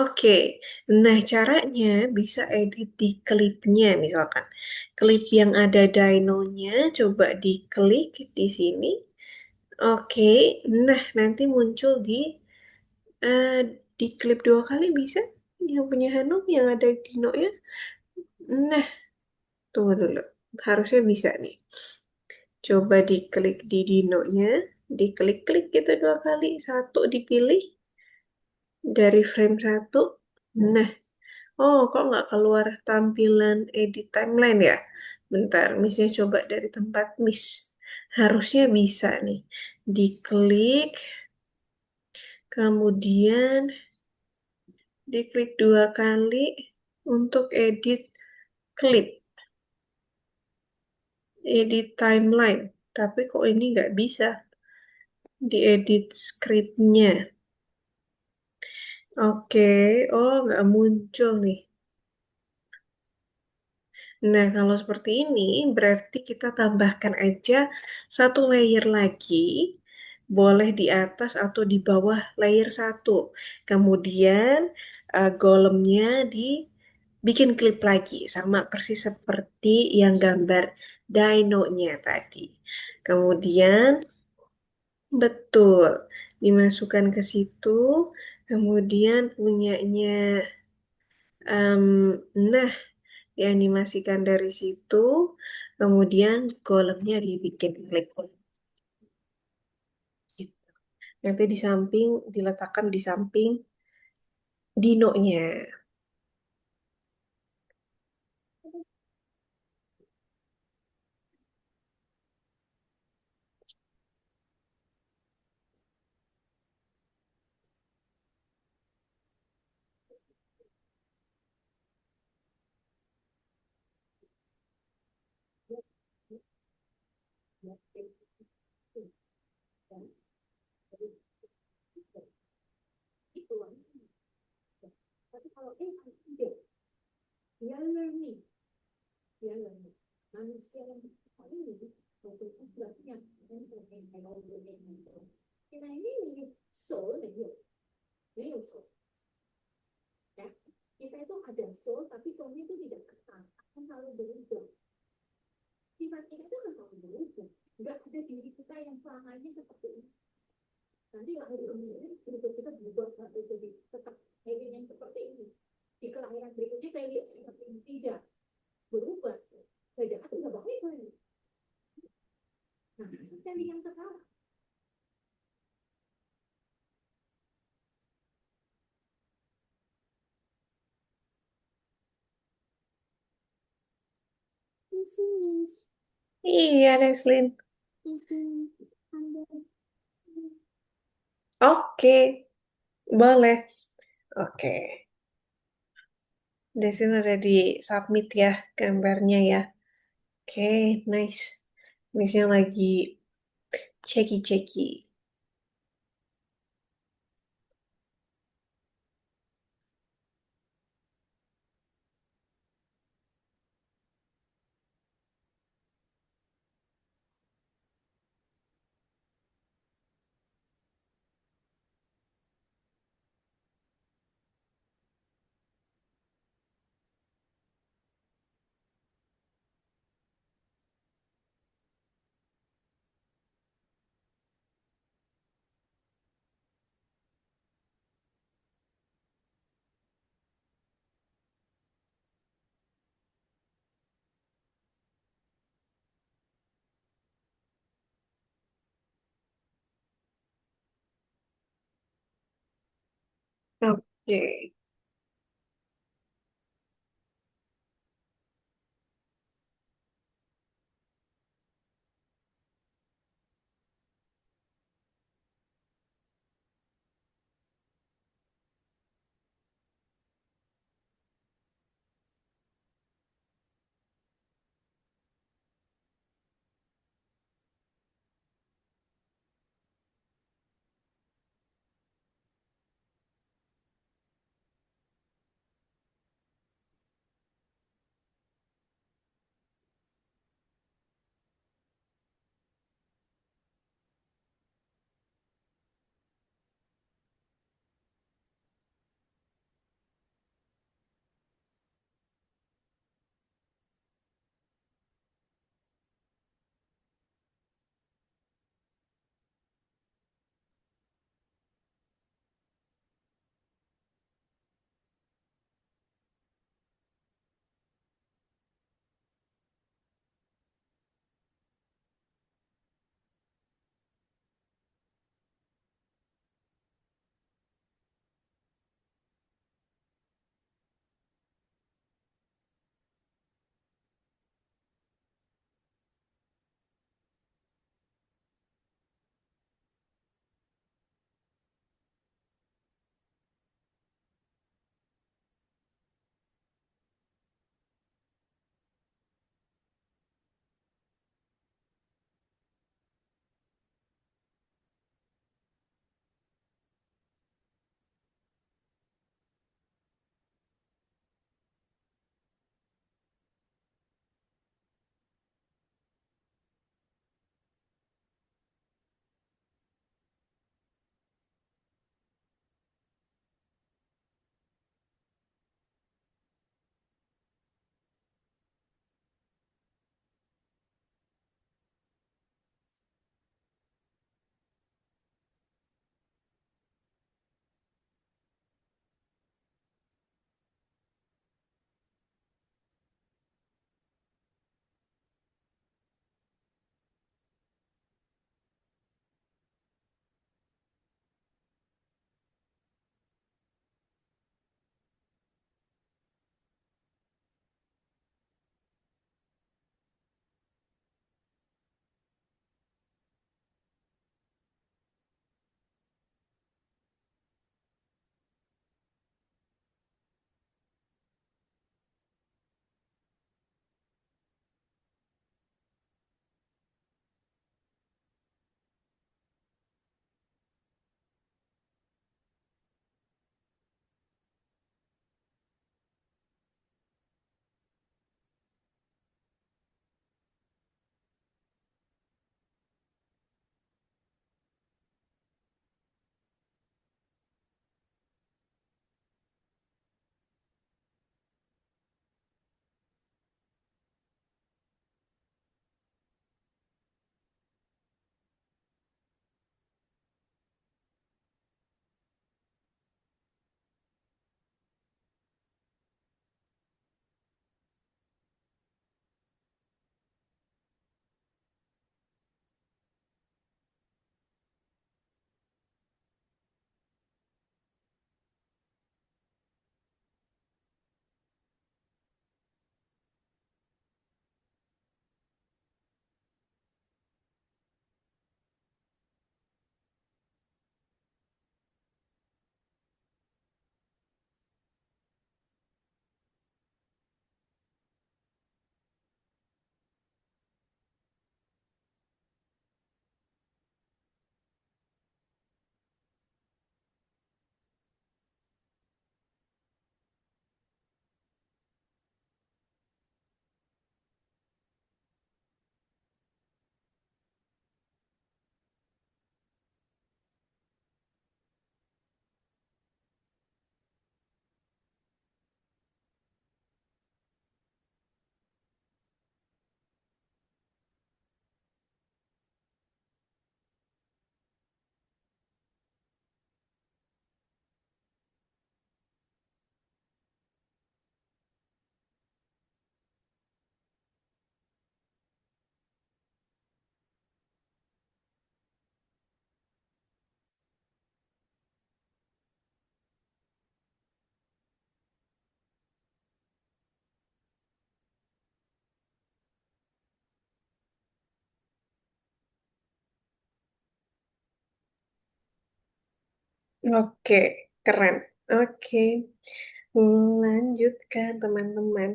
Speaker 1: Oke, nah caranya bisa edit di klipnya misalkan. Klip yang ada dinonya, coba diklik di sini. Oke, nah nanti muncul eh, di klip 2 kali bisa. Yang punya Hanum yang ada dino ya. Nah, tunggu dulu. Harusnya bisa nih. Coba diklik di dinonya, diklik-klik gitu 2 kali. Satu dipilih dari frame 1. Nah, oh kok nggak keluar tampilan edit timeline ya? Bentar, misnya coba dari tempat miss. Harusnya bisa nih. Diklik, kemudian diklik 2 kali untuk edit klip, edit timeline. Tapi kok ini nggak bisa diedit scriptnya. Oke, oh nggak muncul nih. Nah, kalau seperti ini berarti kita tambahkan aja 1 layer lagi, boleh di atas atau di bawah layer 1. Kemudian golemnya dibikin klip lagi, sama persis seperti yang gambar dinonya tadi. Kemudian, betul, dimasukkan ke situ, kemudian punyanya, em, nah dianimasikan dari situ, kemudian golemnya dibikin klik. Gitu. Nanti di samping, diletakkan di samping dinonya.
Speaker 2: Di sini,
Speaker 1: Iya, Neslin.
Speaker 2: di sini ada.
Speaker 1: Oke, boleh. Oke, di sini udah di submit ya gambarnya ya. Oke, nice. Misalnya lagi ceki-ceki. Oke. Oke, keren. Oke, lanjutkan teman-teman.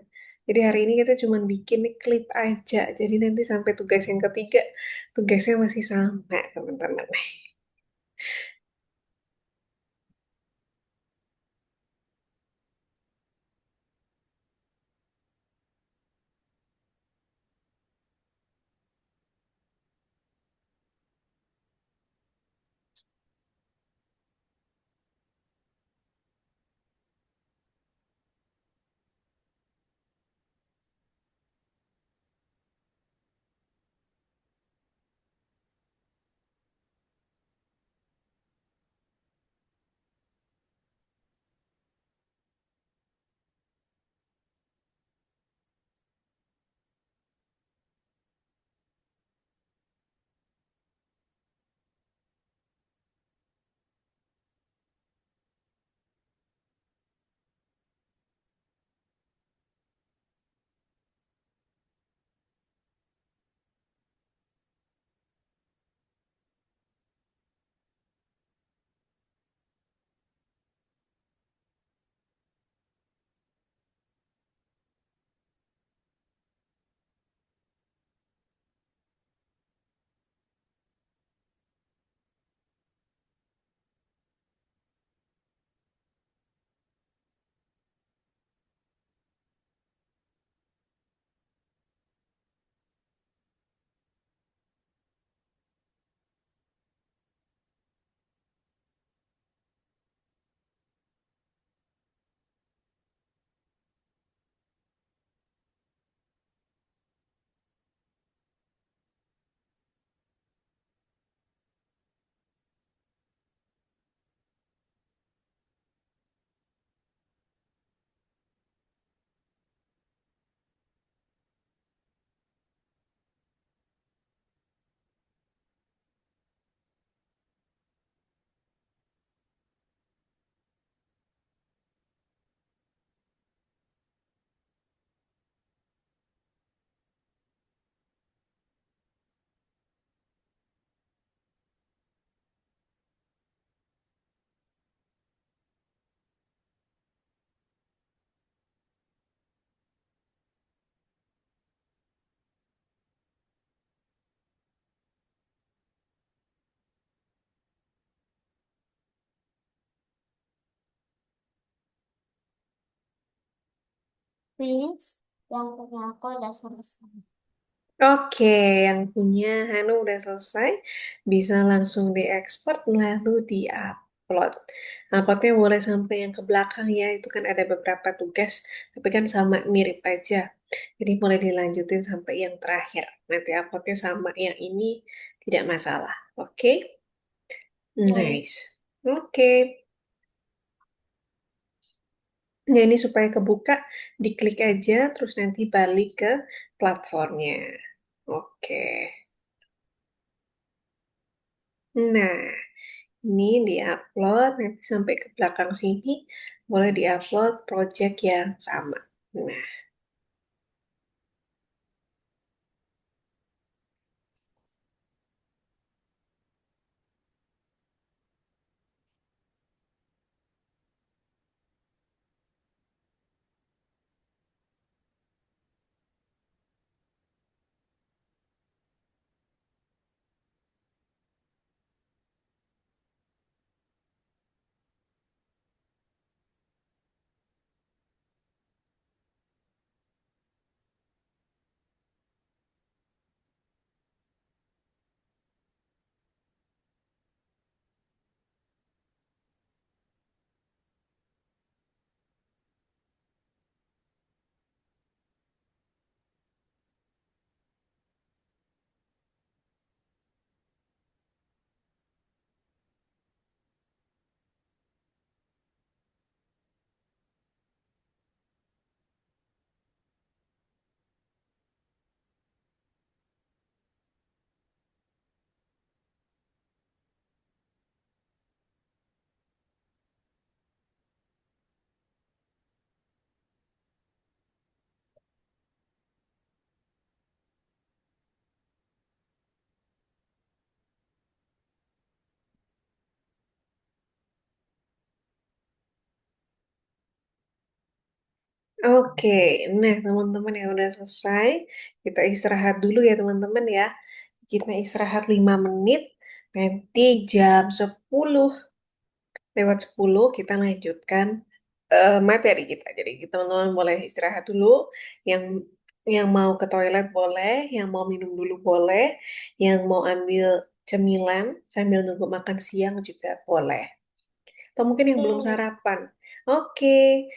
Speaker 1: Jadi hari ini kita cuma bikin nih klip aja. Jadi nanti sampai tugas yang ketiga, tugasnya masih sama, teman-teman.
Speaker 2: Finish, yang punya aku udah selesai.
Speaker 1: Oke, yang punya Hanu udah selesai, bisa langsung diekspor lalu diupload. Uploadnya boleh sampai yang ke belakang ya, itu kan ada beberapa tugas, tapi kan sama mirip aja. Jadi boleh dilanjutin sampai yang terakhir. Nanti uploadnya sama yang ini, tidak masalah. Oke?
Speaker 2: Baik,
Speaker 1: Nice. Oke. Nah, ini supaya kebuka, diklik aja, terus nanti balik ke platformnya. Oke. Nah, ini diupload, nanti sampai ke belakang sini, boleh diupload project yang sama. Nah, Oke, nah teman-teman yang udah selesai, kita istirahat dulu ya teman-teman ya. Kita istirahat 5 menit, nanti jam 10 lewat 10 kita lanjutkan materi kita. Jadi teman-teman boleh istirahat dulu, yang mau ke toilet boleh, yang mau minum dulu boleh, yang mau ambil cemilan sambil nunggu makan siang juga boleh. Atau mungkin yang belum
Speaker 2: Oke.
Speaker 1: sarapan. Oke,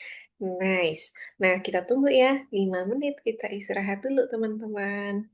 Speaker 1: nice. Nah, kita tunggu ya, 5 menit kita istirahat dulu teman-teman.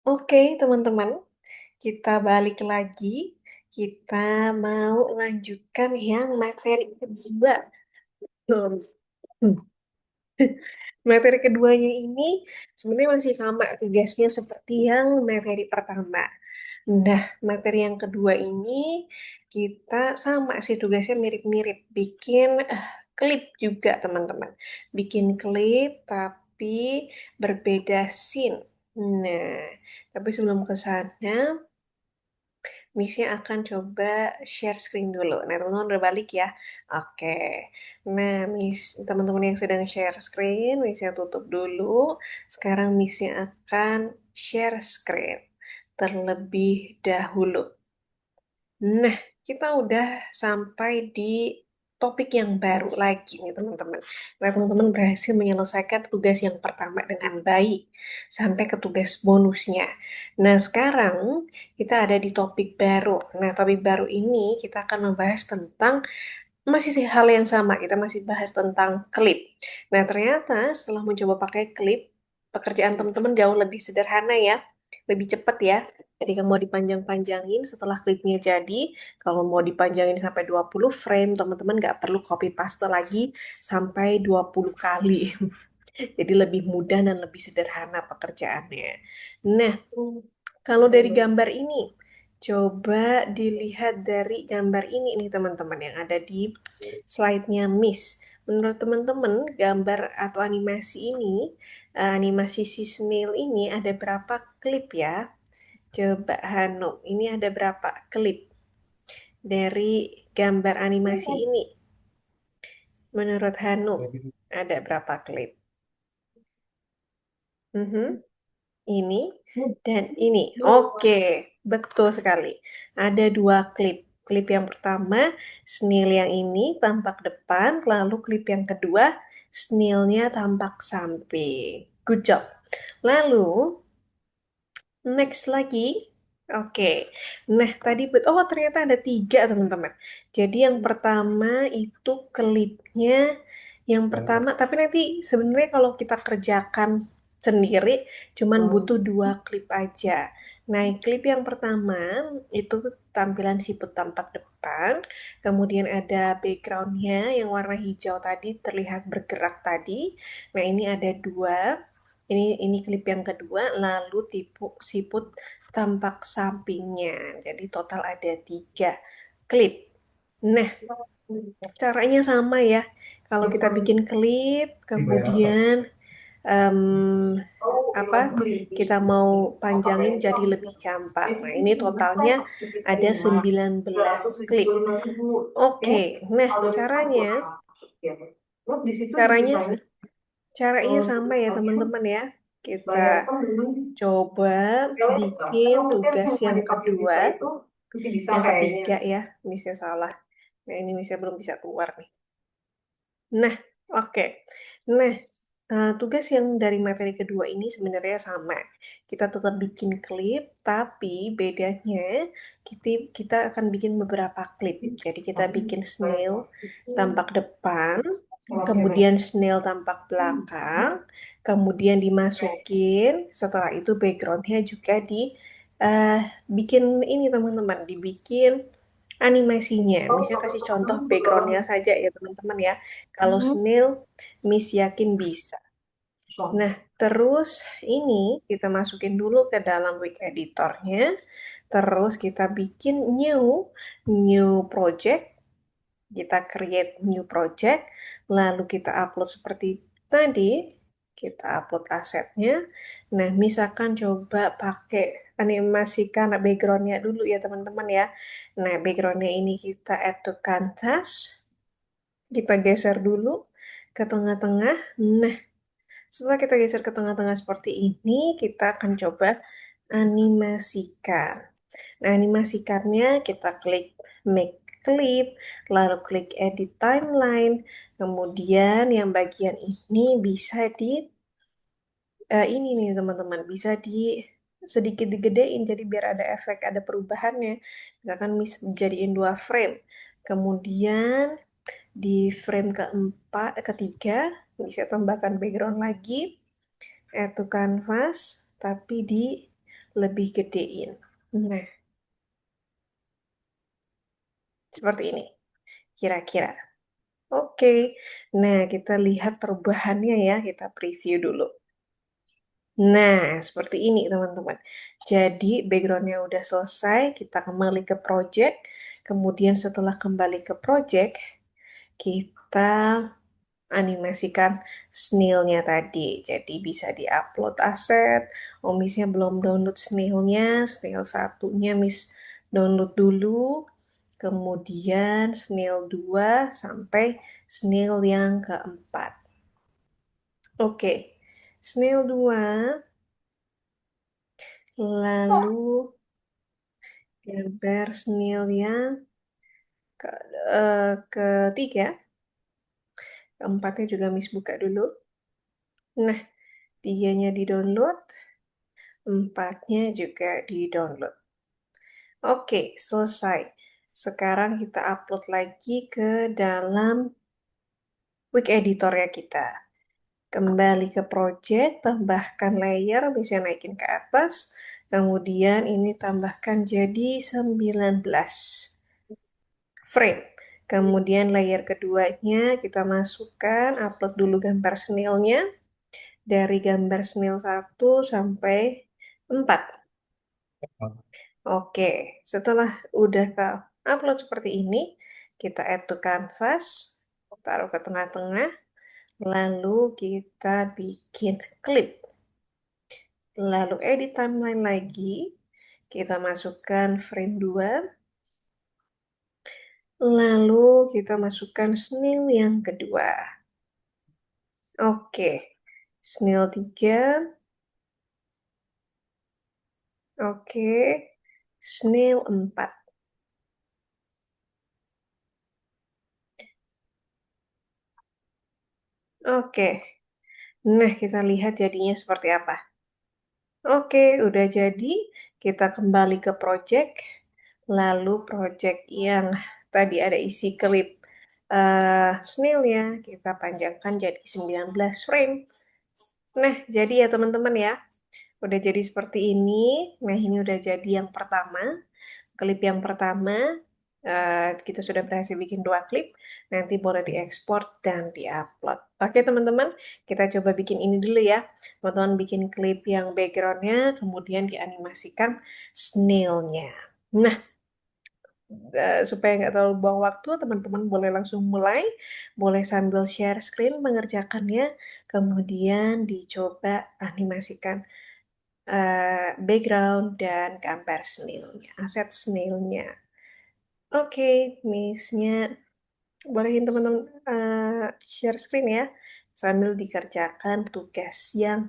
Speaker 1: Oke, teman-teman, kita balik lagi. Kita mau lanjutkan yang materi kedua. Hmm. Materi keduanya ini sebenarnya masih sama tugasnya seperti yang materi pertama. Nah, materi yang kedua ini kita sama sih tugasnya mirip-mirip. Bikin klip juga, teman-teman. Bikin klip tapi berbeda scene. Nah, tapi sebelum ke sana, Missnya akan coba share screen dulu. Nah, teman-teman udah balik ya. Oke. Nah, teman-teman yang sedang share screen, Missnya tutup dulu. Sekarang Missnya akan share screen terlebih dahulu. Nah, kita udah sampai di topik yang baru lagi nih teman-teman. Nah, teman-teman berhasil menyelesaikan tugas yang pertama dengan baik sampai ke tugas bonusnya. Nah, sekarang kita ada di topik baru. Nah, topik baru ini kita akan membahas tentang masih hal yang sama, kita masih bahas tentang klip. Nah, ternyata setelah mencoba pakai klip, pekerjaan teman-teman jauh lebih sederhana ya, lebih cepat ya. Jadi kalau mau dipanjang-panjangin setelah klipnya jadi, kalau mau dipanjangin sampai 20 frame, teman-teman nggak perlu copy paste lagi sampai 20 kali. Jadi lebih mudah dan lebih sederhana pekerjaannya. Nah, kalau dari gambar ini, coba dilihat dari gambar ini nih teman-teman yang ada di slide-nya Miss. Menurut teman-teman, gambar atau animasi ini, animasi si snail ini ada berapa klip ya? Coba Hanum, ini ada berapa klip dari gambar animasi ini? Menurut Hanum, ada berapa klip? Mhm. Ini dan ini. Oke, betul sekali. Ada dua klip. Klip yang pertama, snail yang ini tampak depan, lalu klip yang kedua, snailnya tampak samping. Good job. Lalu, next lagi. Oke. Nah, tadi oh ternyata ada tiga teman-teman. Jadi yang pertama itu klipnya yang pertama, tapi nanti sebenarnya kalau kita kerjakan sendiri cuman butuh dua klip aja. Nah, klip yang pertama itu tampilan siput tampak depan, kemudian ada backgroundnya yang warna hijau tadi terlihat bergerak tadi. Nah, ini ada dua. Ini klip yang kedua, lalu tipu siput tampak sampingnya. Jadi total ada tiga klip. Nah, caranya sama ya. Kalau kita bikin klip, kemudian em, apa kita mau panjangin jadi lebih gampang. Nah, ini totalnya ada 19 klip. Oke, nah caranya caranya sama ya teman-teman ya. Kita coba bikin tugas yang kedua, yang ketiga ya, misalnya salah. Nah, ini misalnya belum bisa keluar nih. Nah, oke. Nah, tugas yang dari materi kedua ini sebenarnya sama. Kita tetap bikin klip, tapi bedanya kita akan bikin beberapa klip. Jadi kita bikin snail tampak depan, kemudian snail tampak belakang, kemudian dimasukin, setelah itu backgroundnya juga bikin ini teman-teman, dibikin animasinya. Misalnya kasih contoh backgroundnya saja ya teman-teman ya. Kalau snail, Miss yakin bisa. Nah, terus ini kita masukin dulu ke dalam Wix editornya. Terus kita bikin new project. Kita create new project. Lalu kita upload seperti tadi. Kita upload asetnya. Nah, misalkan coba pakai animasikan backgroundnya dulu ya teman-teman ya. Nah, backgroundnya ini kita add to canvas. Kita geser dulu ke tengah-tengah. Nah, setelah kita geser ke tengah-tengah seperti ini, kita akan coba animasikan. Nah, animasikannya kita klik make clip, lalu klik edit timeline. Kemudian yang bagian ini bisa ini nih teman-teman, bisa sedikit digedein jadi biar ada efek, ada perubahannya. Misalkan jadiin 2 frame. Kemudian di frame ketiga, bisa tambahkan background lagi, add to canvas, tapi lebih gedein. Nah, seperti ini, kira-kira. Oke, nah kita lihat perubahannya ya, kita preview dulu. Nah, seperti ini teman-teman. Jadi backgroundnya udah selesai, kita kembali ke project. Kemudian setelah kembali ke project, kita animasikan snailnya tadi. Jadi bisa diupload aset. Oh, Missnya belum download snailnya. Snail satunya Miss download dulu. Kemudian snail 2 sampai snail yang keempat. Oke, snail 2. Lalu gambar snail yang ke, ketiga. Keempatnya juga Miss buka dulu. Nah, tiganya di-download, empatnya juga di-download. Oke, selesai. Sekarang kita upload lagi ke dalam Wik Editor ya kita. Kembali ke project, tambahkan layer, bisa naikin ke atas. Kemudian ini tambahkan jadi 19 frame. Kemudian layer keduanya kita masukkan, upload dulu gambar snailnya. Dari gambar snail 1 sampai 4. Oke, setelah udah ke upload seperti ini, kita add to canvas, taruh ke tengah-tengah, lalu kita bikin klip. Lalu edit timeline lagi, kita masukkan frame 2, lalu kita masukkan snail yang kedua. Oke, snail 3, oke, snail 4. Oke, nah kita lihat jadinya seperti apa. Oke, udah jadi. Kita kembali ke project. Lalu project yang tadi ada isi klip snail ya, kita panjangkan jadi 19 frame. Nah, jadi ya teman-teman ya, udah jadi seperti ini. Nah, ini udah jadi yang pertama. Klip yang pertama, kita sudah berhasil bikin 2 klip. Nanti boleh diekspor dan diupload. Oke teman-teman, kita coba bikin ini dulu ya. Teman-teman bikin klip yang backgroundnya, kemudian dianimasikan snailnya. Nah, supaya nggak terlalu buang waktu, teman-teman boleh langsung mulai. Boleh sambil share screen mengerjakannya. Kemudian dicoba animasikan background dan gambar snailnya, aset snailnya. Oke, Miss-nya bolehin teman-teman share screen ya, sambil dikerjakan tugas yang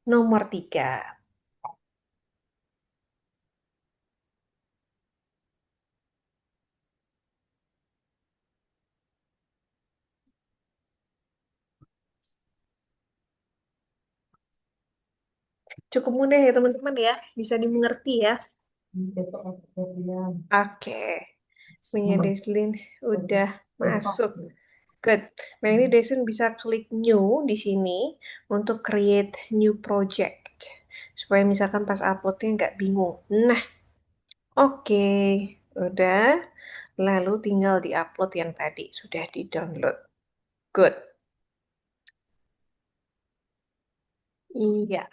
Speaker 1: nomor 3. Cukup mudah ya teman-teman ya, bisa dimengerti ya. Oke, punya Deslin udah masuk. Good. Nah, ini Deslin bisa klik new di sini untuk create new project. Supaya misalkan pas uploadnya nggak bingung. Nah, oke, udah. Lalu tinggal di-upload yang tadi sudah di-download. Good. Iya.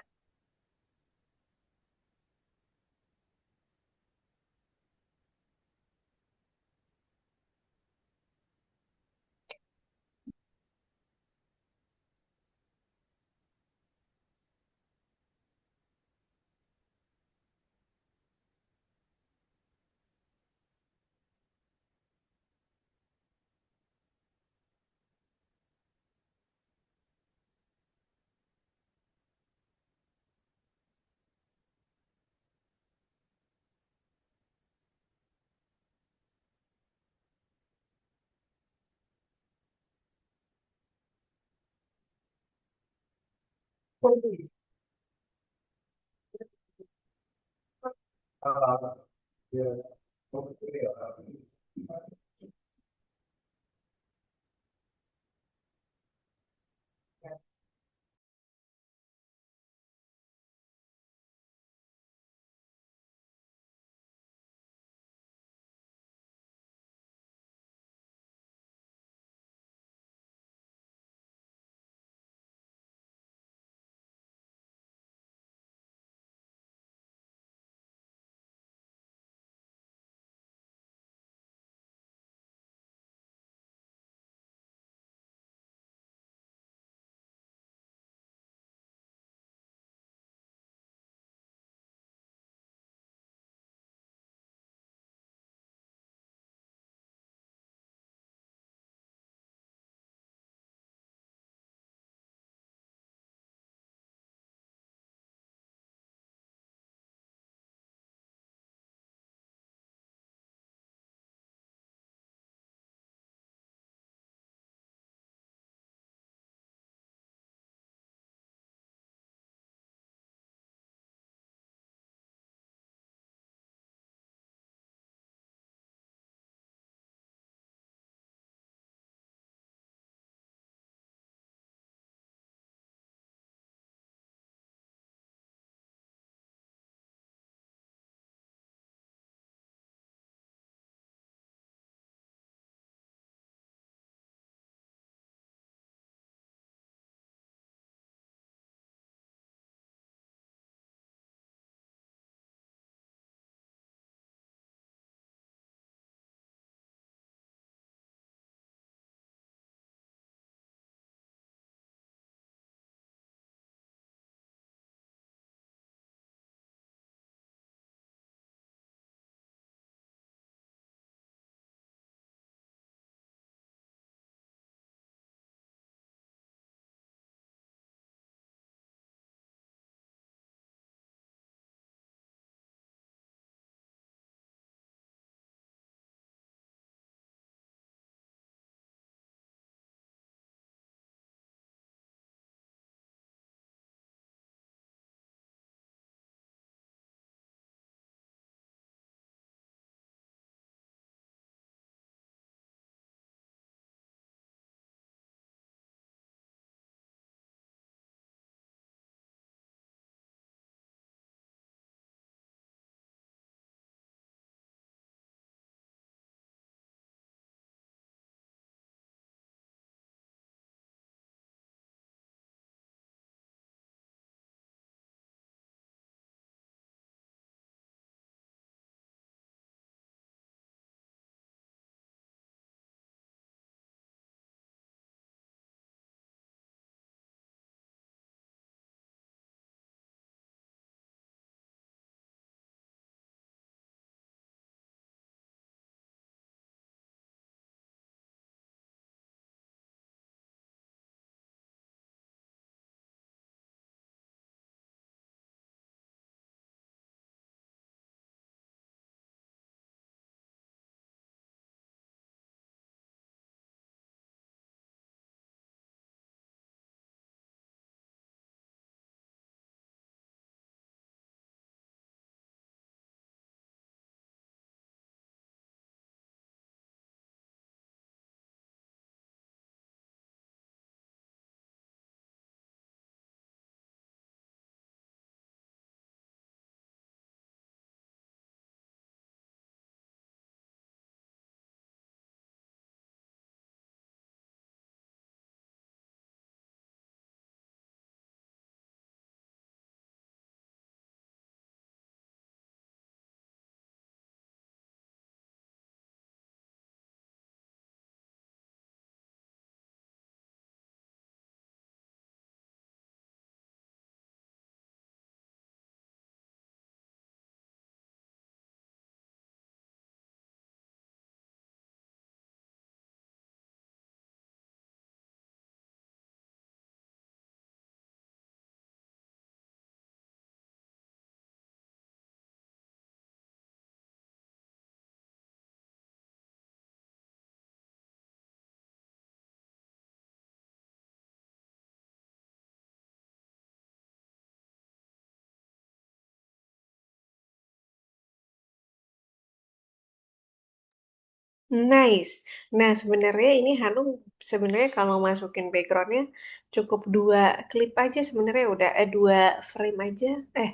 Speaker 1: Nice. Nah, sebenarnya ini Hanum sebenarnya kalau masukin backgroundnya cukup dua klip aja sebenarnya udah dua frame aja. Eh,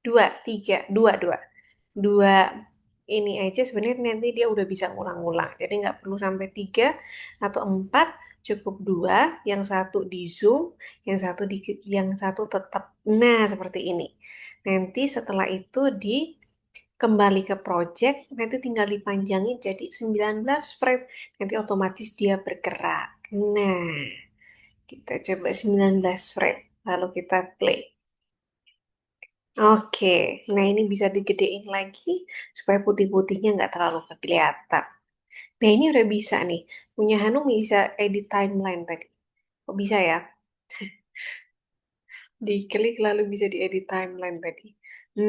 Speaker 1: dua, tiga, dua ini aja sebenarnya nanti dia udah bisa ngulang-ngulang. Jadi nggak perlu sampai tiga atau empat, cukup dua. Yang satu di zoom, yang satu tetap. Nah, seperti ini. Nanti setelah itu kembali ke project, nanti tinggal dipanjangin jadi 19 frame. Nanti otomatis dia bergerak. Nah, kita coba 19 frame. Lalu kita play. Oke, nah ini bisa digedein lagi supaya putih-putihnya nggak terlalu kelihatan. Nah ini udah bisa nih. Punya Hanum bisa edit timeline tadi. Kok bisa ya? Diklik lalu bisa diedit timeline tadi.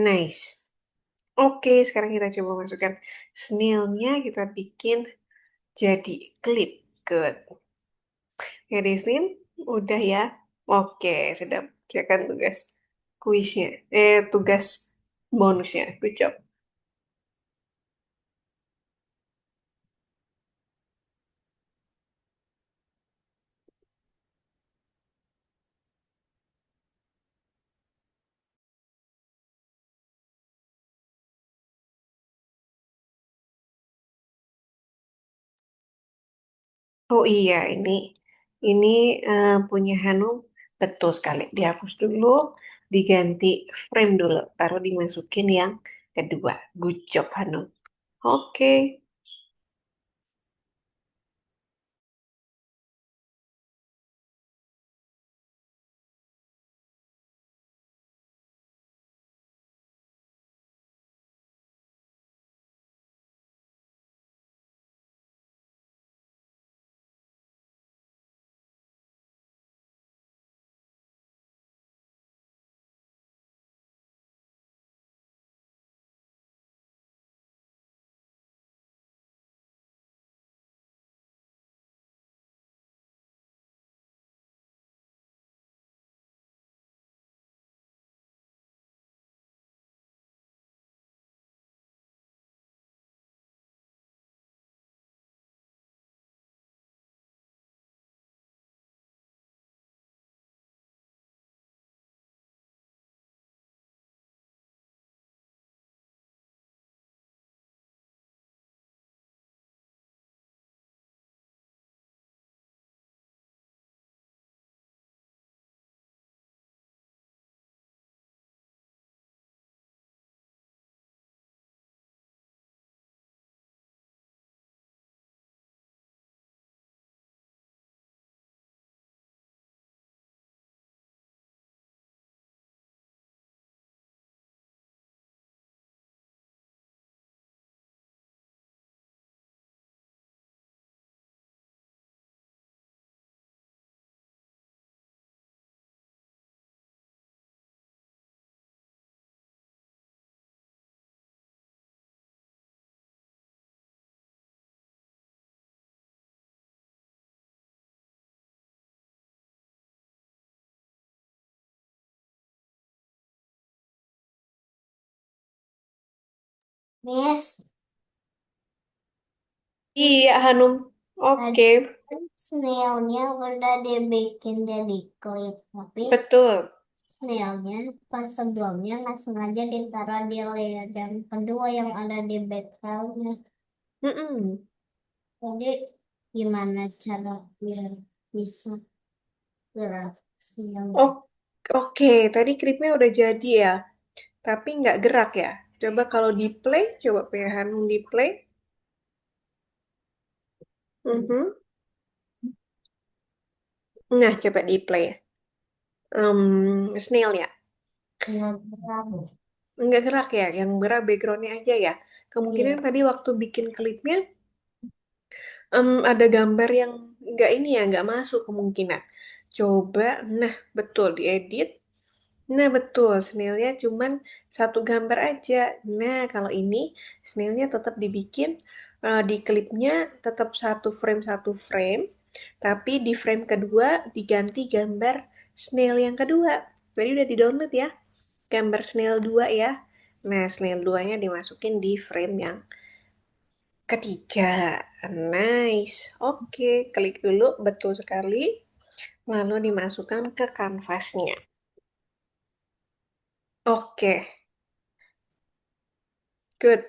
Speaker 1: Nice. Oke, sekarang kita coba masukkan snailnya, kita bikin jadi klip. Good. Edisin, udah ya. Oke, sudah kerjakan tugas kuisnya. Tugas bonusnya. Good job. Oh iya, ini punya Hanum betul sekali. Dihapus dulu, diganti frame dulu, baru dimasukin yang kedua. Good job Hanum. Oke.
Speaker 2: Miss,
Speaker 1: Iya Hanum.
Speaker 2: tadi
Speaker 1: Oke,
Speaker 2: kan snailnya udah dibikin jadi klip, tapi
Speaker 1: betul.
Speaker 2: snailnya pas sebelumnya nggak sengaja ditaruh di layer yang kedua yang ada di backgroundnya.
Speaker 1: Mm-mm.
Speaker 2: Jadi gimana cara biar bisa gerak snailnya?
Speaker 1: Oh, oke, tadi klipnya udah jadi ya, tapi nggak gerak ya. Coba kalau di play, coba punya Hanum di play. Mhm. Nah, coba di play ya. Snail ya.
Speaker 2: Nggak gerak.
Speaker 1: Nggak gerak ya, yang gerak backgroundnya aja ya. Kemungkinan
Speaker 2: Iya.
Speaker 1: tadi waktu bikin klipnya ada gambar yang nggak ini ya, nggak masuk kemungkinan. Coba, nah betul diedit. Nah betul, snailnya cuman satu gambar aja. Nah kalau ini snailnya tetap dibikin di klipnya tetap satu frame, tapi di frame kedua diganti gambar snail yang kedua. Jadi udah di-download ya, gambar snail 2 ya. Nah, snail 2-nya dimasukin di frame yang ketiga. Nice. Oke, klik dulu, betul sekali. Lalu dimasukkan ke kanvasnya. Oke, good.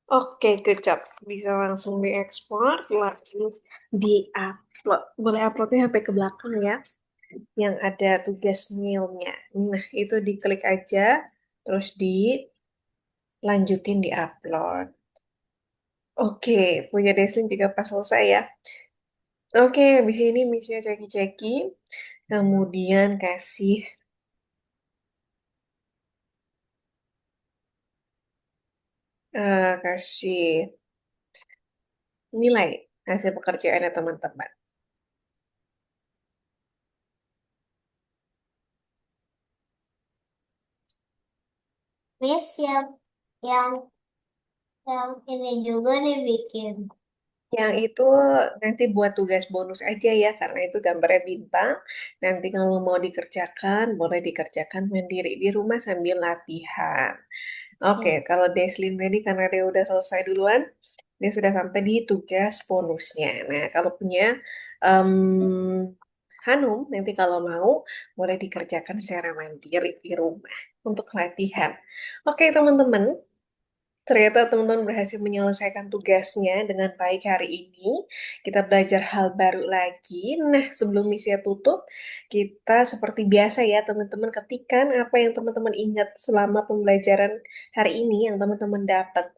Speaker 1: Oke, good job. Bisa langsung diekspor, lalu di-upload. Boleh uploadnya sampai ke belakang ya, yang ada tugas nilnya. Nah, itu diklik aja, terus dilanjutin di-upload. Oke, punya Deslin juga pas selesai ya. Oke, habis ini misalnya ceki-ceki, kemudian kasih nilai hasil pekerjaannya teman-teman.
Speaker 2: Miss yang yang ini juga dibikin.
Speaker 1: Yang itu nanti buat tugas bonus aja ya, karena itu gambarnya bintang. Nanti kalau mau dikerjakan, boleh dikerjakan mandiri di rumah sambil latihan. Oke,
Speaker 2: Oke.
Speaker 1: kalau Deslin tadi karena dia udah selesai duluan, dia sudah sampai di tugas bonusnya. Nah, kalau punya em, Hanum, nanti kalau mau, boleh dikerjakan secara mandiri di rumah untuk latihan. Oke, teman-teman, ternyata teman-teman berhasil menyelesaikan tugasnya dengan baik hari ini. Kita belajar hal baru lagi. Nah, sebelum misi tutup, kita seperti biasa ya, teman-teman ketikkan apa yang teman-teman ingat selama pembelajaran hari ini yang teman-teman dapat.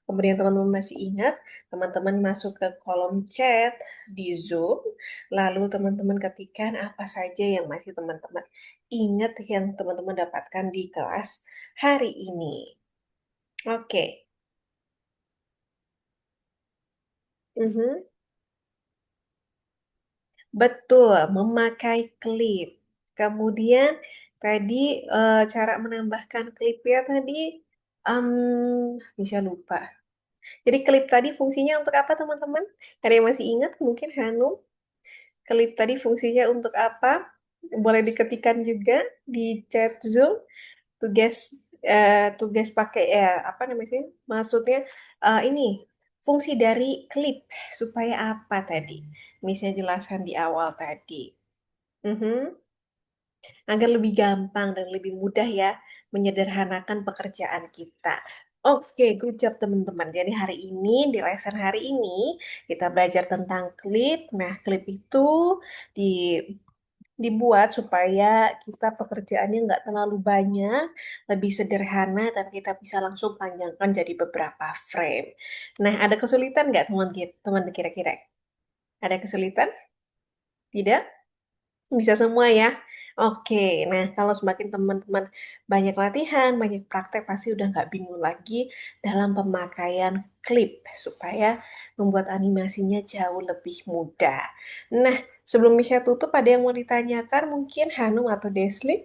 Speaker 1: Kemudian teman-teman masih ingat, teman-teman masuk ke kolom chat di Zoom, lalu teman-teman ketikkan apa saja yang masih teman-teman ingat yang teman-teman dapatkan di kelas hari ini. Oke. Mhm. Betul, memakai klip. Kemudian tadi cara menambahkan klipnya tadi bisa lupa. Jadi klip tadi fungsinya untuk apa teman-teman? Ada yang masih ingat? Mungkin Hanum. Klip tadi fungsinya untuk apa? Boleh diketikkan juga di chat Zoom. Tugas tugas pakai ya apa namanya sih? Maksudnya ini fungsi dari klip supaya apa tadi? Misalnya jelaskan di awal tadi. Mhm. Agar lebih gampang dan lebih mudah ya menyederhanakan pekerjaan kita. Oke, good job teman-teman. Jadi hari ini, di lesson hari ini, kita belajar tentang klip. Nah, klip itu di, dibuat supaya kita pekerjaannya nggak terlalu banyak, lebih sederhana, tapi kita bisa langsung panjangkan jadi beberapa frame. Nah, ada kesulitan nggak teman-teman kira-kira? Ada kesulitan? Tidak? Bisa semua ya. Oke, nah kalau semakin teman-teman banyak latihan, banyak praktek, pasti udah nggak bingung lagi dalam pemakaian klip supaya membuat animasinya jauh lebih mudah. Nah, sebelum Misha tutup, ada yang mau ditanyakan mungkin Hanum atau Desli?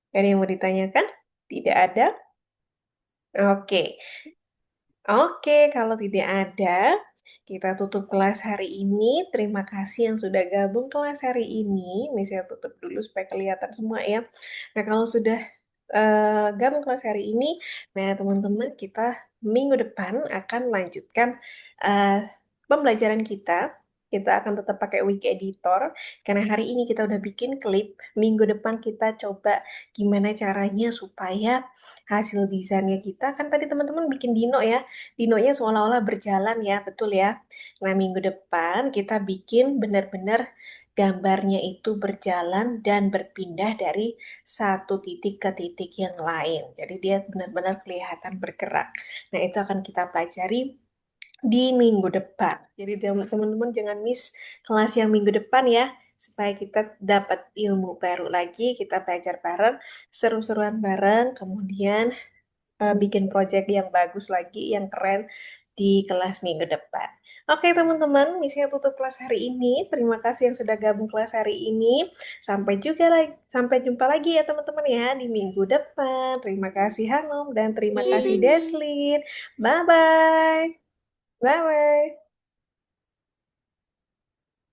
Speaker 1: Ada yang mau ditanyakan? Tidak ada? Oke, oke, kalau tidak ada, kita tutup kelas hari ini. Terima kasih yang sudah gabung kelas hari ini. Misal tutup dulu supaya kelihatan semua ya. Nah, kalau sudah gabung kelas hari ini. Nah, teman-teman, kita minggu depan akan lanjutkan uh, pembelajaran kita. Kita akan tetap pakai Wiki Editor karena hari ini kita udah bikin klip. Minggu depan kita coba gimana caranya supaya hasil desainnya kita kan tadi teman-teman bikin Dino ya. Dinonya seolah-olah berjalan ya, betul ya. Nah, minggu depan kita bikin benar-benar gambarnya itu berjalan dan berpindah dari satu titik ke titik yang lain. Jadi dia benar-benar kelihatan bergerak. Nah, itu akan kita pelajari di minggu depan. Jadi teman-teman jangan miss kelas yang minggu depan ya, supaya kita dapat ilmu baru lagi, kita belajar bareng, seru-seruan bareng, kemudian bikin project yang bagus lagi, yang keren di kelas minggu depan. Oke teman-teman, misinya tutup kelas hari ini. Terima kasih yang sudah gabung kelas hari ini. Sampai jumpa lagi ya teman-teman ya di minggu depan. Terima kasih Hanum dan terima kasih
Speaker 2: Yes.
Speaker 1: Deslin. Bye bye. Bye bye.